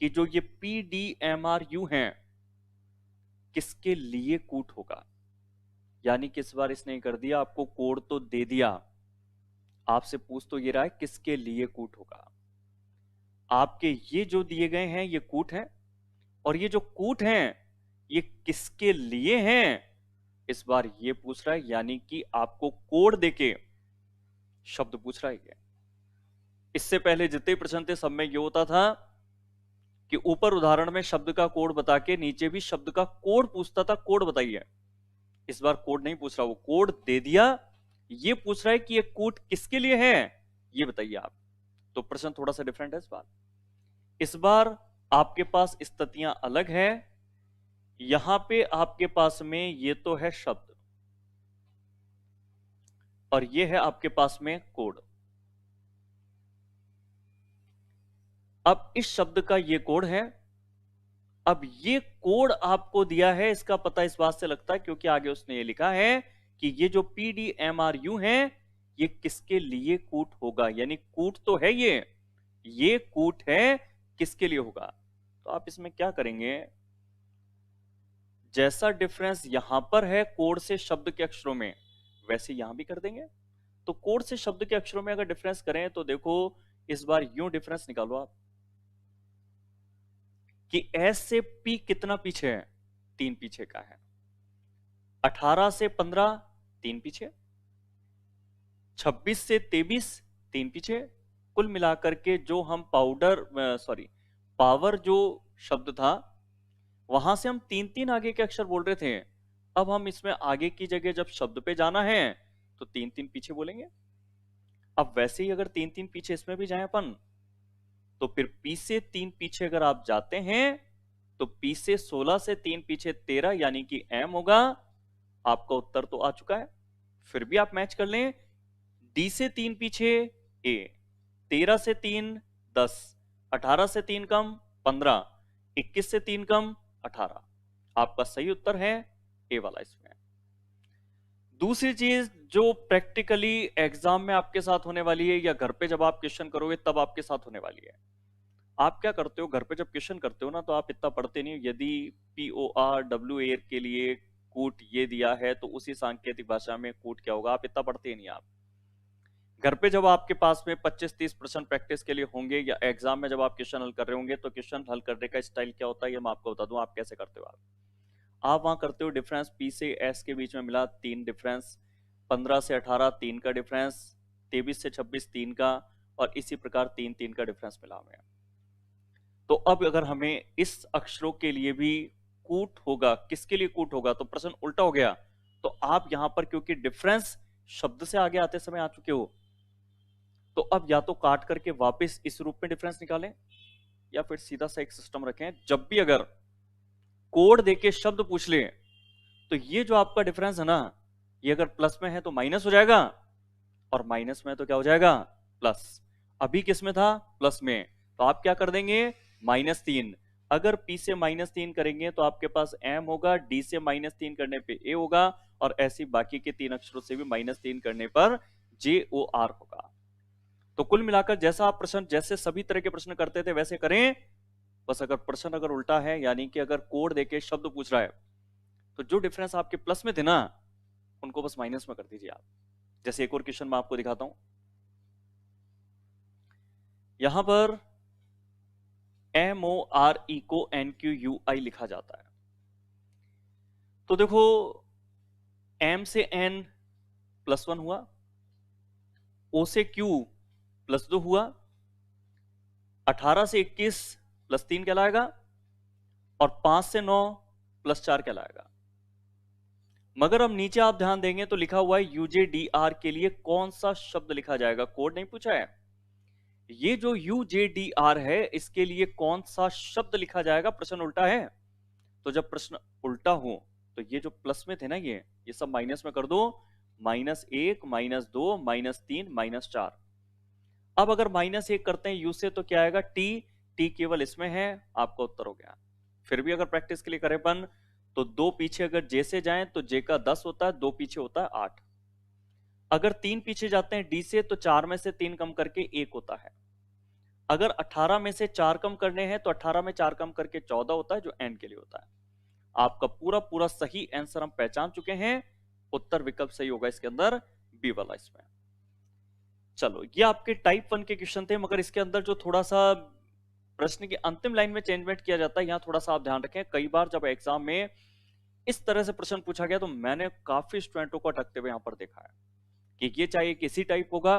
Speaker 1: कि जो ये PDMRU हैं किसके लिए कूट होगा, यानी कि इस बार इसने कर दिया, आपको कोड तो दे दिया, आपसे पूछ तो ये रहा है किसके लिए कूट होगा। आपके ये जो दिए गए हैं ये कूट हैं, और ये जो कूट हैं ये किसके लिए हैं इस बार ये पूछ रहा है, यानी कि आपको कोड देके शब्द पूछ रहा है ये। इससे पहले जितने प्रश्न थे सब में ये होता था कि ऊपर उदाहरण में शब्द का कोड बता के नीचे भी शब्द का कोड पूछता था, कोड बताइए। इस बार कोड नहीं पूछ रहा, वो कोड दे दिया, ये पूछ रहा है कि ये कोड किसके लिए है ये बताइए आप। तो प्रश्न थोड़ा सा डिफरेंट है इस बार। इस बार आपके पास स्थितियां अलग है। यहां पे आपके पास में ये तो है शब्द, और ये है आपके पास में कोड। अब इस शब्द का ये कोड है। अब ये कोड आपको दिया है, इसका पता इस बात से लगता है क्योंकि आगे उसने ये लिखा है कि ये जो PDMRU है ये किसके लिए कूट होगा, यानी कूट तो है ये कूट है किसके लिए होगा। तो आप इसमें क्या करेंगे, जैसा डिफरेंस यहां पर है कोड से शब्द के अक्षरों में वैसे यहां भी कर देंगे। तो कोड से शब्द के अक्षरों में अगर डिफरेंस करें तो देखो इस बार यूं डिफरेंस निकालो आप कि एस से पी कितना पीछे है, 3 पीछे का है। 18 से 15 3 पीछे, 26 से 23 3 पीछे। कुल मिलाकर के जो हम पावर जो शब्द था वहां से हम 3 3 आगे के अक्षर बोल रहे थे। अब हम इसमें आगे की जगह जब शब्द पे जाना है तो 3-3 पीछे बोलेंगे। अब वैसे ही अगर 3-3 पीछे इसमें भी जाएं अपन, तो फिर P से 3 पीछे अगर आप जाते हैं तो P से 16 से 3 पीछे 13 यानी कि M होगा। आपका उत्तर तो आ चुका है। फिर भी आप मैच कर लें, D से 3 पीछे A, 13 से 3 10, 18 से 3 कम 15, 21 से 3 कम 18। आपका सही उत्तर है ए वाला इसमें। दूसरी चीज जो प्रैक्टिकली एग्जाम में आपके साथ होने वाली है, या घर पे जब आप क्वेश्चन करोगे तब आपके साथ होने वाली है। आप क्या करते हो घर पे जब क्वेश्चन करते हो ना, तो आप इतना पढ़ते नहीं हो। यदि POR WAR के लिए कूट ये दिया है तो उसी सांकेतिक भाषा में कूट क्या होगा, आप इतना पढ़ते ही नहीं। आप घर पे जब आपके पास में 25-30% प्रैक्टिस के लिए होंगे, या एग्जाम में जब आप क्वेश्चन हल कर रहे होंगे, तो क्वेश्चन हल करने का स्टाइल क्या होता है ये मैं आपको बता दूं। आप कैसे करते हो, आप वहां करते हो डिफरेंस P से S के बीच में मिला 3 डिफरेंस, 15 से 18 3 का डिफरेंस, 23 से 26 3 का, और इसी प्रकार 3-3 का डिफरेंस मिला हमें। तो अब अगर हमें इस अक्षरों के लिए भी कूट होगा, किसके लिए कूट होगा, तो प्रश्न उल्टा हो गया। तो आप यहां पर क्योंकि डिफरेंस शब्द से आगे आते समय आ चुके हो, तो अब या तो काट करके वापस इस रूप में डिफरेंस निकालें, या फिर सीधा सा एक सिस्टम रखें, जब भी अगर कोड देके शब्द पूछ ले तो ये जो आपका डिफरेंस है ना, ये अगर प्लस में है तो माइनस हो जाएगा, और माइनस में तो क्या हो जाएगा, प्लस। अभी किस में था, प्लस में, तो आप क्या कर देंगे, -3। अगर P से -3 करेंगे तो आपके पास M होगा, D से -3 करने पे A होगा, और ऐसी बाकी के 3 अक्षरों से भी -3 करने पर JOR होगा। तो कुल मिलाकर जैसा आप प्रश्न, जैसे सभी तरह के प्रश्न करते थे वैसे करें। बस अगर प्रश्न अगर उल्टा है, यानी कि अगर कोड देके शब्द पूछ रहा है, तो जो डिफरेंस आपके प्लस में थे ना, उनको बस माइनस में कर दीजिए आप। जैसे एक और क्वेश्चन मैं आपको दिखाता हूं। यहां पर MORE को NQUI लिखा जाता है। तो देखो, M से N +1 हुआ, O से Q +2 हुआ, 18 से 21 +3 कहलाएगा, और 5 से 9 +4 कहलाएगा। मगर अब नीचे आप ध्यान देंगे तो लिखा हुआ है UJDR के लिए कौन सा शब्द लिखा जाएगा, कोड नहीं पूछा है। ये जो UJDR है इसके लिए कौन सा शब्द लिखा जाएगा, प्रश्न उल्टा है। तो जब प्रश्न उल्टा हो तो ये जो प्लस में थे ना, ये सब माइनस में कर दो, -1 -2 -3 -4। अब अगर -1 करते हैं U से तो क्या आएगा, T केवल इसमें है, आपका उत्तर हो गया। फिर भी अगर प्रैक्टिस के लिए करें अपन, तो 2 पीछे अगर J से जाएं तो J का 10 होता है, 2 पीछे होता है 8। अगर 3 पीछे जाते हैं D से तो 4 में से 3 कम करके 1 होता है। अगर 18 में से 4 कम करने हैं तो 18 में 4 कम करके 14 होता है, जो N के लिए होता है। आपका पूरा पूरा सही आंसर हम पहचान चुके हैं। उत्तर विकल्प सही होगा इसके अंदर, बी वाला इसमें। चलो, ये आपके टाइप 1 के क्वेश्चन थे, मगर इसके अंदर जो थोड़ा सा प्रश्न की अंतिम लाइन में चेंजमेंट किया जाता है, यहां थोड़ा सा आप ध्यान रखें। कई बार जब एग्जाम में इस तरह से प्रश्न पूछा गया तो मैंने काफी स्टूडेंटों को अटकते हुए यहां पर देखा है कि ये चाहिए किसी टाइप होगा,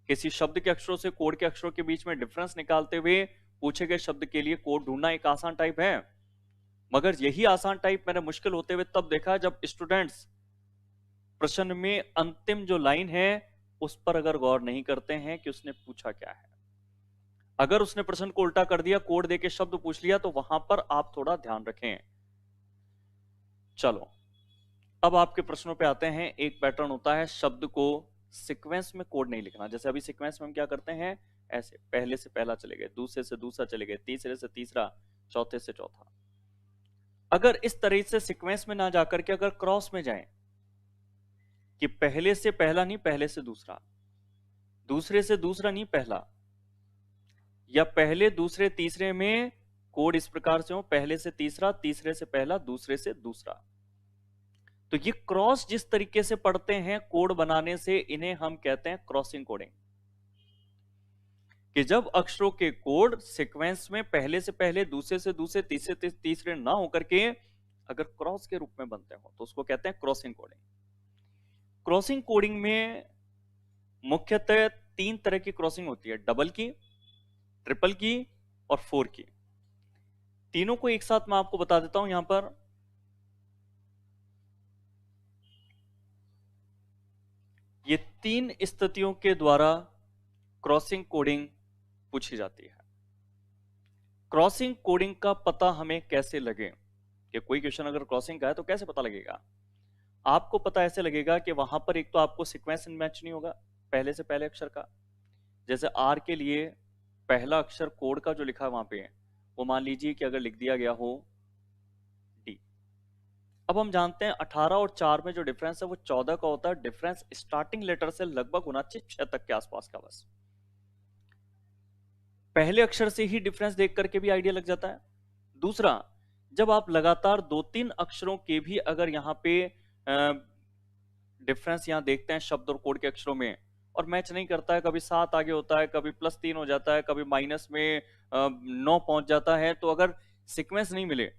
Speaker 1: किसी शब्द के अक्षरों से कोड के अक्षरों के बीच में डिफरेंस निकालते हुए पूछे गए शब्द के लिए कोड ढूंढना एक आसान टाइप है। मगर यही आसान टाइप मैंने मुश्किल होते हुए तब देखा जब स्टूडेंट्स प्रश्न में अंतिम जो लाइन है उस पर अगर गौर नहीं करते हैं कि उसने पूछा क्या है। अगर उसने प्रश्न को उल्टा कर दिया, कोड देके शब्द पूछ लिया, तो वहां पर आप थोड़ा ध्यान रखें। चलो, अब आपके प्रश्नों पे आते हैं। एक पैटर्न होता है शब्द को सीक्वेंस में कोड नहीं लिखना। जैसे अभी सीक्वेंस में हम क्या करते हैं, ऐसे पहले से पहला चले गए, दूसरे से दूसरा चले गए, तीसरे से तीसरा, चौथे से चौथा। अगर इस तरह से सीक्वेंस में ना जाकर के अगर क्रॉस में जाएं कि पहले से पहला नहीं पहले से दूसरा, दूसरे से दूसरा नहीं पहला, या पहले दूसरे तीसरे में कोड इस प्रकार से हो, पहले से तीसरा, तीसरे से पहला, दूसरे से दूसरा, तो ये क्रॉस जिस तरीके से पढ़ते हैं कोड बनाने से, इन्हें हम कहते हैं क्रॉसिंग कोडिंग। कि जब अक्षरों के कोड सीक्वेंस में पहले से पहले, दूसरे से दूसरे, तीसरे से तीसरे ना होकर के अगर क्रॉस के रूप में बनते हो तो उसको कहते हैं क्रॉसिंग कोडिंग। क्रॉसिंग कोडिंग में मुख्यतः 3 तरह की क्रॉसिंग होती है, डबल की, ट्रिपल की और 4 की। तीनों को एक साथ मैं आपको बता देता हूं। यहां पर 3 स्थितियों के द्वारा क्रॉसिंग कोडिंग पूछी जाती है। क्रॉसिंग कोडिंग का पता हमें कैसे लगे कि कोई क्वेश्चन अगर क्रॉसिंग का है तो कैसे पता लगेगा? आपको पता ऐसे लगेगा कि वहां पर एक तो आपको सीक्वेंस मैच नहीं होगा पहले से पहले अक्षर का। जैसे आर के लिए पहला अक्षर कोड का जो लिखा है वहां पे, वो मान लीजिए कि अगर लिख दिया गया हो डी। अब हम जानते हैं 18 और 4 में जो डिफरेंस है वो 14 का होता है। डिफरेंस स्टार्टिंग लेटर से लगभग होना चाहिए 6 तक के आसपास का। बस पहले अक्षर से ही डिफरेंस देख करके भी आइडिया लग जाता है। दूसरा, जब आप लगातार 2-3 अक्षरों के भी अगर यहाँ पे डिफरेंस यहाँ देखते हैं शब्द और कोड के अक्षरों में, और मैच नहीं करता है, कभी 7 आगे होता है, कभी +3 हो जाता है, कभी माइनस में 9 पहुंच जाता है, तो अगर सीक्वेंस नहीं मिले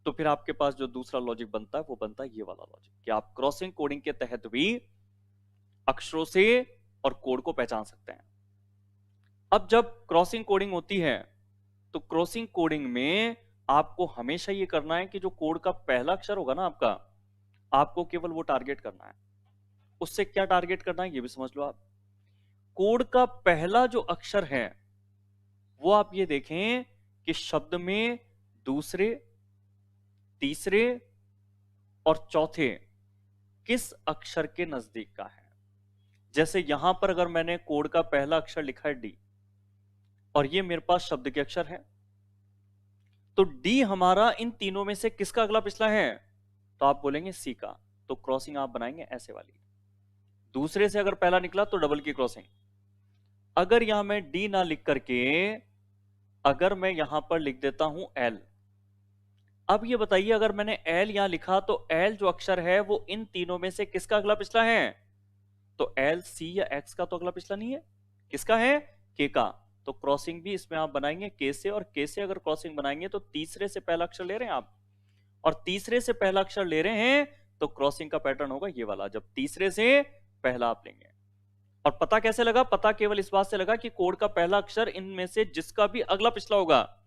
Speaker 1: तो फिर आपके पास जो दूसरा लॉजिक बनता है वो बनता है ये वाला लॉजिक कि आप क्रॉसिंग कोडिंग के तहत भी अक्षरों से और कोड को पहचान सकते हैं। अब जब क्रॉसिंग कोडिंग होती है तो क्रॉसिंग कोडिंग में आपको हमेशा ये करना है कि जो कोड का पहला अक्षर होगा ना आपका, आपको केवल वो टारगेट करना है। उससे क्या टारगेट करना है ये भी समझ लो आप। कोड का पहला जो अक्षर है वो आप ये देखें कि शब्द में दूसरे, तीसरे और चौथे किस अक्षर के नजदीक का है। जैसे यहां पर अगर मैंने कोड का पहला अक्षर लिखा है डी और ये मेरे पास शब्द के अक्षर है, तो डी हमारा इन तीनों में से किसका अगला पिछला है? तो आप बोलेंगे सी का। तो क्रॉसिंग आप बनाएंगे ऐसे वाली। दूसरे से अगर पहला निकला तो डबल की क्रॉसिंग। अगर यहां मैं डी ना लिख करके अगर मैं यहां पर लिख देता हूं एल, अब ये बताइए अगर मैंने एल यहां लिखा तो एल जो अक्षर है वो इन तीनों में से किसका अगला पिछला है? तो एल सी या एक्स का तो अगला पिछला नहीं है। किसका है? के का। तो क्रॉसिंग भी इसमें आप बनाएंगे के से, और के से अगर क्रॉसिंग बनाएंगे तो तीसरे से पहला अक्षर ले रहे हैं आप, और तीसरे से पहला अक्षर ले रहे हैं तो क्रॉसिंग का पैटर्न होगा ये वाला, जब तीसरे से पहला आप लेंगे। और पता कैसे लगा? पता केवल इस बात से लगा कि कोड का पहला अक्षर इनमें से जिसका भी अगला पिछला होगा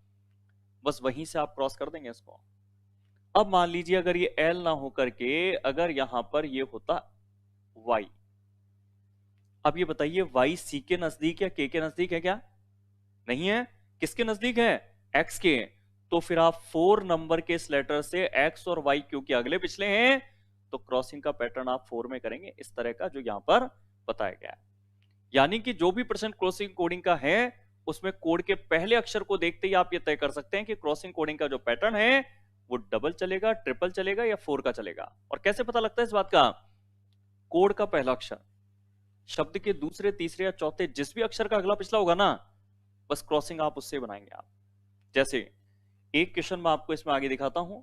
Speaker 1: बस वहीं से आप क्रॉस कर देंगे इसको। अब मान लीजिए अगर ये एल ना हो करके अगर यहां पर ये होता वाई, अब ये बताइए वाई सी के नजदीक या के नजदीक है क्या? नहीं है। किसके नजदीक है? एक्स के। तो फिर आप 4 नंबर के इस लेटर से एक्स और वाई क्योंकि अगले पिछले हैं तो क्रॉसिंग का पैटर्न आप 4 में करेंगे इस तरह का जो यहां पर बताया गया है। यानी कि जो भी % क्रॉसिंग कोडिंग का है उसमें कोड के पहले अक्षर को देखते ही आप ये तय कर सकते हैं कि क्रॉसिंग कोडिंग का जो पैटर्न है वो डबल चलेगा, ट्रिपल चलेगा या 4 का चलेगा। और कैसे पता लगता है इस बात का? कोड का पहला अक्षर शब्द के दूसरे, तीसरे या चौथे जिस भी अक्षर का अगला पिछला होगा ना, बस क्रॉसिंग आप उससे बनाएंगे आप। जैसे एक क्वेश्चन मैं आपको इसमें आगे दिखाता हूं।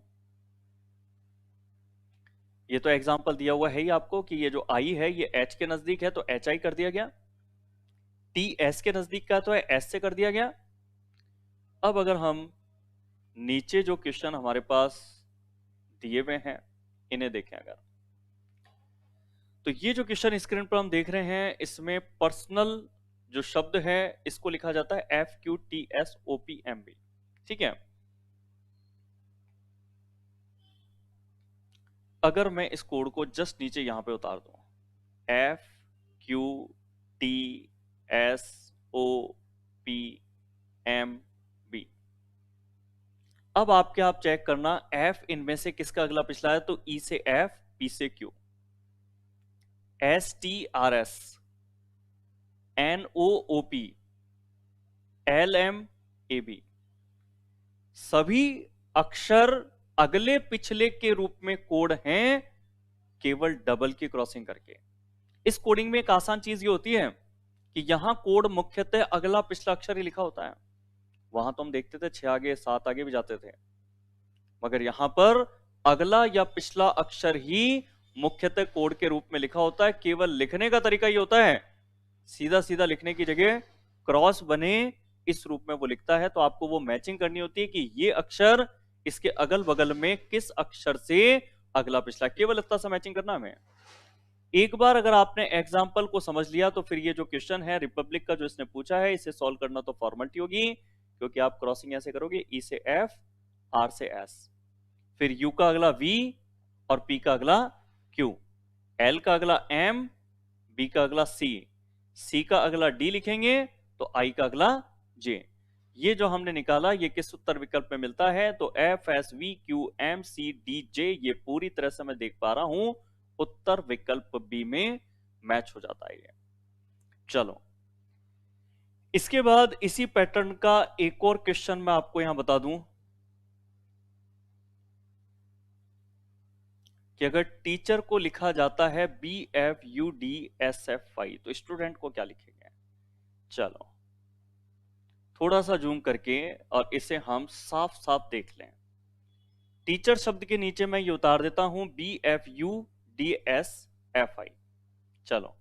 Speaker 1: ये तो एग्जांपल दिया हुआ है ही आपको कि ये जो आई है ये एच के नजदीक है तो एच आई कर दिया गया, टी एस के नजदीक का तो है एस से कर दिया गया। अब अगर हम नीचे जो क्वेश्चन हमारे पास दिए हुए हैं इन्हें देखें अगर, तो ये जो क्वेश्चन स्क्रीन पर हम देख रहे हैं इसमें पर्सनल जो शब्द है इसको लिखा जाता है FQTSOPMB। ठीक है। अगर मैं इस कोड को जस्ट नीचे यहां पे उतार दूं FQTSOPMB, अब आप चेक करना F इनमें से किसका अगला पिछला है? तो E से F, P से Q, STRS, NOOP, LMAB, सभी अक्षर अगले पिछले के रूप में कोड हैं केवल डबल की क्रॉसिंग करके। इस कोडिंग में एक आसान चीज ये होती है कि यहां कोड मुख्यतः अगला पिछला अक्षर ही लिखा होता है। वहां तो हम देखते थे 6 आगे 7 आगे भी जाते थे, मगर यहां पर अगला या पिछला अक्षर ही मुख्यतः कोड के रूप में लिखा होता है। केवल लिखने का तरीका ये होता है सीधा सीधा लिखने की जगह क्रॉस बने इस रूप में वो लिखता है। तो आपको वो मैचिंग करनी होती है कि ये अक्षर इसके अगल बगल में किस अक्षर से अगला पिछला, केवल इतना सा मैचिंग करना हमें। एक बार अगर आपने एग्जाम्पल को समझ लिया तो फिर ये जो क्वेश्चन है रिपब्लिक का जो इसने पूछा है इसे सॉल्व करना तो फॉर्मेलिटी होगी, क्योंकि आप क्रॉसिंग ऐसे करोगे ई से एफ, आर से एस, फिर यू का अगला वी और पी का अगला क्यू, एल का अगला एम, बी का अगला सी, सी का अगला डी लिखेंगे तो आई का अगला जे। ये जो हमने निकाला ये किस उत्तर विकल्प में मिलता है? तो F S V Q M C D J, ये पूरी तरह से मैं देख पा रहा हूं उत्तर विकल्प बी में मैच हो जाता है ये। चलो, इसके बाद इसी पैटर्न का एक और क्वेश्चन मैं आपको यहां बता दूं कि अगर टीचर को लिखा जाता है B F U D S F Y तो स्टूडेंट को क्या लिखेंगे? चलो थोड़ा सा जूम करके और इसे हम साफ साफ देख लें। टीचर शब्द के नीचे मैं ये उतार देता हूं B F U D S F I. चलो,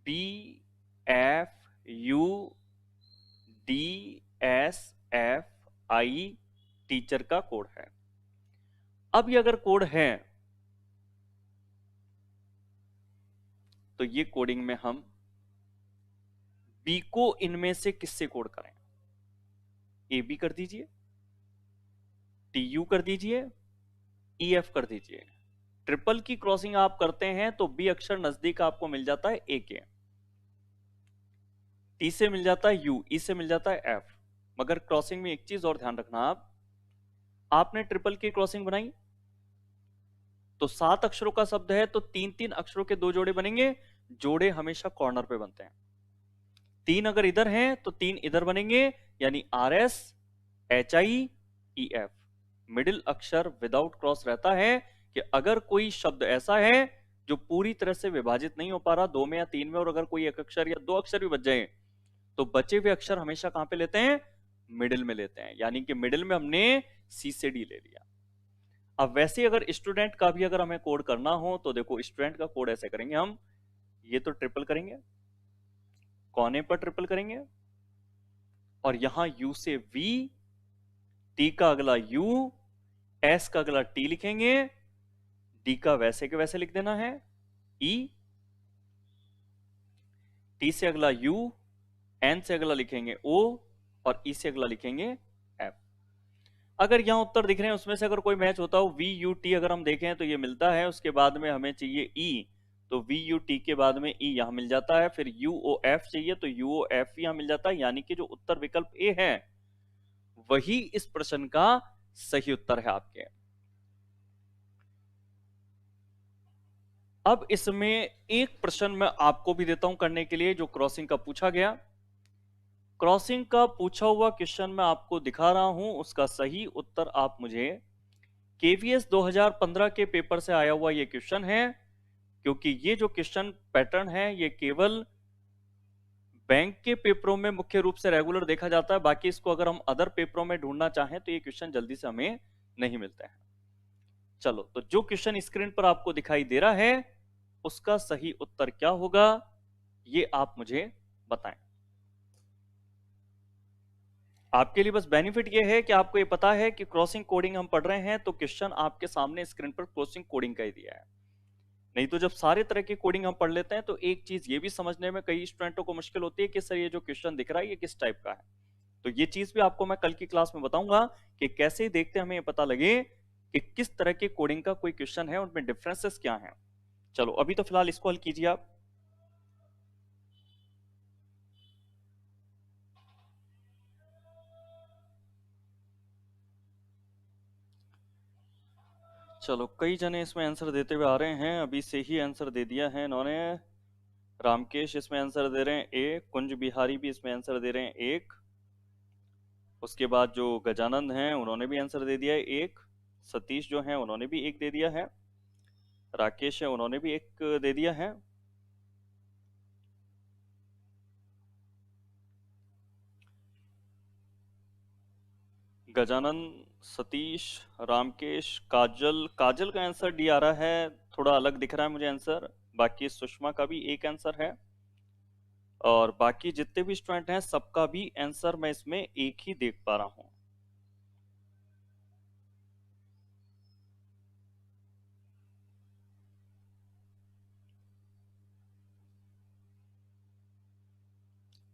Speaker 1: B F U D S F I teacher का कोड है। अब ये अगर कोड है तो ये कोडिंग में हम बी को इनमें से किससे कोड करें? ए बी कर दीजिए, टी यू कर दीजिए, ई एफ कर दीजिए। ट्रिपल की क्रॉसिंग आप करते हैं तो बी अक्षर नजदीक आपको मिल जाता है ए के, टी से मिल जाता है यू, ई से मिल जाता है एफ। मगर क्रॉसिंग में एक चीज और ध्यान रखना, आपने ट्रिपल की क्रॉसिंग बनाई तो 7 अक्षरों का शब्द है तो 3-3 अक्षरों के 2 जोड़े बनेंगे। जोड़े हमेशा कॉर्नर पे बनते हैं। 3 अगर इधर हैं तो 3 इधर बनेंगे, यानी R S H I E F. Middle अक्षर विदाउट क्रॉस रहता है कि अगर कोई शब्द ऐसा है जो पूरी तरह से विभाजित नहीं हो पा रहा 2 में या 3 में, और अगर कोई एक अक्षर या 2 अक्षर भी बच जाए तो बचे हुए अक्षर हमेशा कहां पे लेते हैं? मिडिल में लेते हैं। यानी कि मिडिल में हमने सी से डी ले लिया। अब वैसे अगर स्टूडेंट का भी अगर हमें कोड करना हो तो देखो स्टूडेंट का कोड ऐसे करेंगे हम, ये तो ट्रिपल करेंगे, कोने पर ट्रिपल करेंगे और यहां यू से वी, टी का अगला यू, एस का अगला टी लिखेंगे, डी का वैसे के वैसे लिख देना है ई, टी से अगला यू, एन से अगला लिखेंगे ओ और ई से अगला लिखेंगे एफ। अगर यहां उत्तर दिख रहे हैं उसमें से अगर कोई मैच होता हो वी यू टी अगर हम देखें तो ये मिलता है, उसके बाद में हमें चाहिए ई तो वी यू टी के बाद में ई यहां मिल जाता है, फिर यू ओ एफ चाहिए तो यू ओ एफ यहां मिल जाता है। यानी कि जो उत्तर विकल्प ए है वही इस प्रश्न का सही उत्तर है आपके। अब इसमें एक प्रश्न मैं आपको भी देता हूं करने के लिए जो क्रॉसिंग का पूछा गया। क्रॉसिंग का पूछा हुआ क्वेश्चन मैं आपको दिखा रहा हूं, उसका सही उत्तर आप मुझे केवीएस 2015 के पेपर से आया हुआ ये क्वेश्चन है, क्योंकि ये जो क्वेश्चन पैटर्न है ये केवल बैंक के पेपरों में मुख्य रूप से रेगुलर देखा जाता है। बाकी इसको अगर हम अदर पेपरों में ढूंढना चाहें तो ये क्वेश्चन जल्दी से हमें नहीं मिलते हैं। चलो, तो जो क्वेश्चन स्क्रीन पर आपको दिखाई दे रहा है उसका सही उत्तर क्या होगा ये आप मुझे बताएं। आपके लिए बस बेनिफिट ये है कि आपको ये पता है कि क्रॉसिंग कोडिंग हम पढ़ रहे हैं तो क्वेश्चन आपके सामने स्क्रीन पर क्रॉसिंग कोडिंग का ही दिया है। नहीं तो जब सारे तरह की कोडिंग हम पढ़ लेते हैं तो एक चीज ये भी समझने में कई स्टूडेंटों को मुश्किल होती है कि सर ये जो क्वेश्चन दिख रहा है ये किस टाइप का है। तो ये चीज भी आपको मैं कल की क्लास में बताऊंगा कि कैसे देखते हमें ये पता लगे कि किस तरह की कोडिंग का कोई क्वेश्चन है, उनमें डिफरेंसेस क्या हैं। चलो अभी तो फिलहाल इसको हल कीजिए आप। चलो, कई जने इसमें आंसर देते हुए आ रहे हैं, अभी से ही आंसर दे दिया है इन्होंने। रामकेश इसमें आंसर दे रहे हैं एक, कुंज बिहारी भी इसमें आंसर दे रहे हैं एक, उसके बाद जो गजानंद हैं उन्होंने भी आंसर दे दिया है एक, सतीश जो हैं उन्होंने भी एक दे दिया है, राकेश है उन्होंने भी एक दे दिया है। गजानंद, सतीश, रामकेश, काजल, काजल का आंसर डी आ रहा है, थोड़ा अलग दिख रहा है मुझे आंसर। बाकी सुषमा का भी एक आंसर है और बाकी जितने भी स्टूडेंट हैं सबका भी आंसर मैं इसमें एक ही देख पा रहा हूं।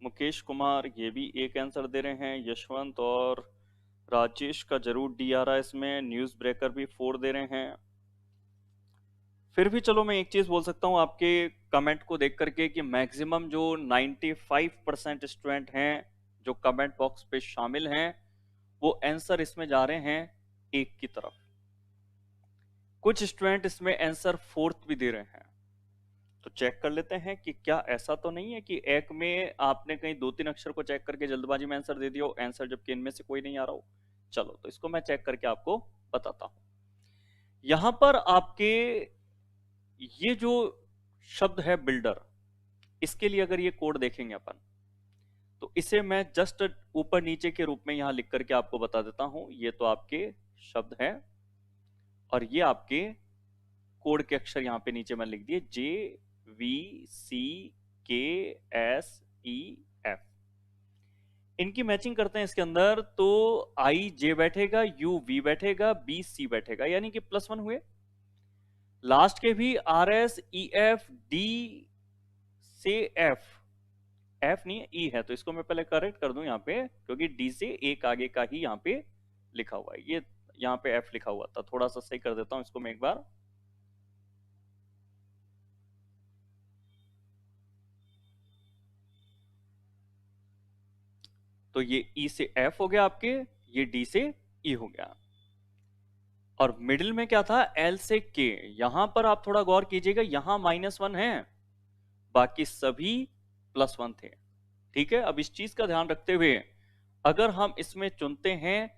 Speaker 1: मुकेश कुमार ये भी एक आंसर दे रहे हैं, यशवंत और राजेश का जरूर डी आ रहा है इसमें, न्यूज ब्रेकर भी 4 दे रहे हैं, फिर भी चलो मैं एक चीज बोल सकता हूँ आपके कमेंट को देख करके कि मैक्सिमम जो 95% स्टूडेंट हैं जो कमेंट बॉक्स पे शामिल हैं वो आंसर इसमें जा रहे हैं एक की तरफ। कुछ स्टूडेंट इसमें आंसर फोर्थ भी दे रहे हैं। तो चेक कर लेते हैं कि क्या ऐसा तो नहीं है कि एक में आपने कहीं 2-3 अक्षर को चेक करके जल्दबाजी में आंसर दे दिया हो आंसर, जबकि इनमें से कोई नहीं आ रहा हो। चलो तो इसको मैं चेक करके आपको बताता हूं। यहां पर आपके ये जो शब्द है बिल्डर, इसके लिए अगर ये कोड देखेंगे अपन तो इसे मैं जस्ट ऊपर नीचे के रूप में यहां लिख करके आपको बता देता हूं। ये तो आपके शब्द है और ये आपके कोड के अक्षर यहां पे नीचे मैंने लिख दिए JVCKSEF। इनकी मैचिंग करते हैं इसके अंदर तो IJ बैठेगा, UV बैठेगा, BC बैठेगा, यानी कि +1 हुए। लास्ट के भी RSEFD से F नहीं है, E है, तो इसको मैं पहले करेक्ट कर दूं यहाँ पे, क्योंकि D से एक आगे का ही यहाँ पे लिखा हुआ है। ये यहाँ पे F लिखा हुआ था, थोड़ा सा सही कर देता हूं इसको मैं एक बार। तो ये E से F हो गया आपके, ये D से E हो गया। और मिडिल में क्या था, L से K। यहां पर आप थोड़ा गौर कीजिएगा, यहां -1 है, बाकी सभी +1 थे। ठीक है, अब इस चीज का ध्यान रखते हुए अगर हम इसमें चुनते हैं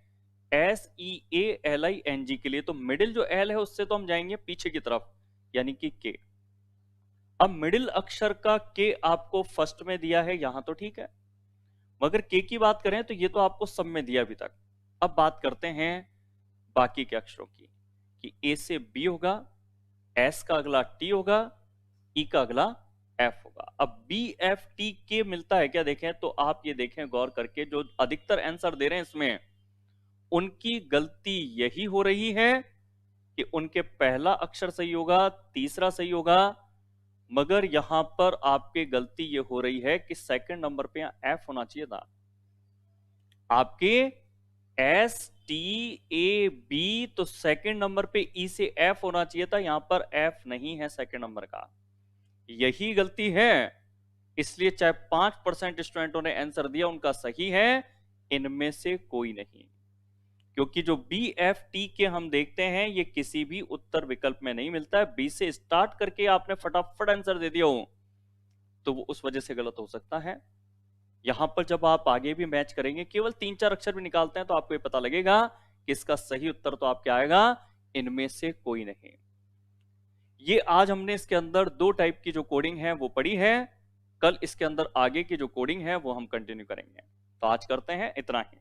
Speaker 1: SEALING के लिए, तो मिडिल जो L है उससे तो हम जाएंगे पीछे की तरफ, यानी कि K। अब मिडिल अक्षर का K आपको फर्स्ट में दिया है यहां, तो ठीक है, मगर K की बात करें तो ये तो आपको सब में दिया अभी तक। अब बात करते हैं बाकी के अक्षरों की कि A से B होगा, S का अगला T होगा, E का अगला F होगा। अब BFTK मिलता है क्या, देखें तो आप ये देखें गौर करके, जो अधिकतर आंसर दे रहे हैं इसमें उनकी गलती यही हो रही है कि उनके पहला अक्षर सही होगा, तीसरा सही होगा, मगर यहां पर आपके गलती ये हो रही है कि सेकंड नंबर पे यहां F होना चाहिए था। आपके STAB, तो सेकंड नंबर पे E से F होना चाहिए था, यहां पर F नहीं है सेकंड नंबर का, यही गलती है। इसलिए चाहे 5% स्टूडेंटों ने आंसर दिया उनका सही है, इनमें से कोई नहीं, क्योंकि जो BFT के हम देखते हैं ये किसी भी उत्तर विकल्प में नहीं मिलता है। B से स्टार्ट करके आपने फटाफट आंसर दे दिया हो तो वो उस वजह से गलत हो सकता है। यहां पर जब आप आगे भी मैच करेंगे, केवल 3-4 अक्षर भी निकालते हैं तो आपको ये पता लगेगा कि इसका सही उत्तर तो आपके आएगा इनमें से कोई नहीं। ये आज हमने इसके अंदर 2 टाइप की जो कोडिंग है वो पढ़ी है, कल इसके अंदर आगे की जो कोडिंग है वो हम कंटिन्यू करेंगे। तो आज करते हैं इतना ही।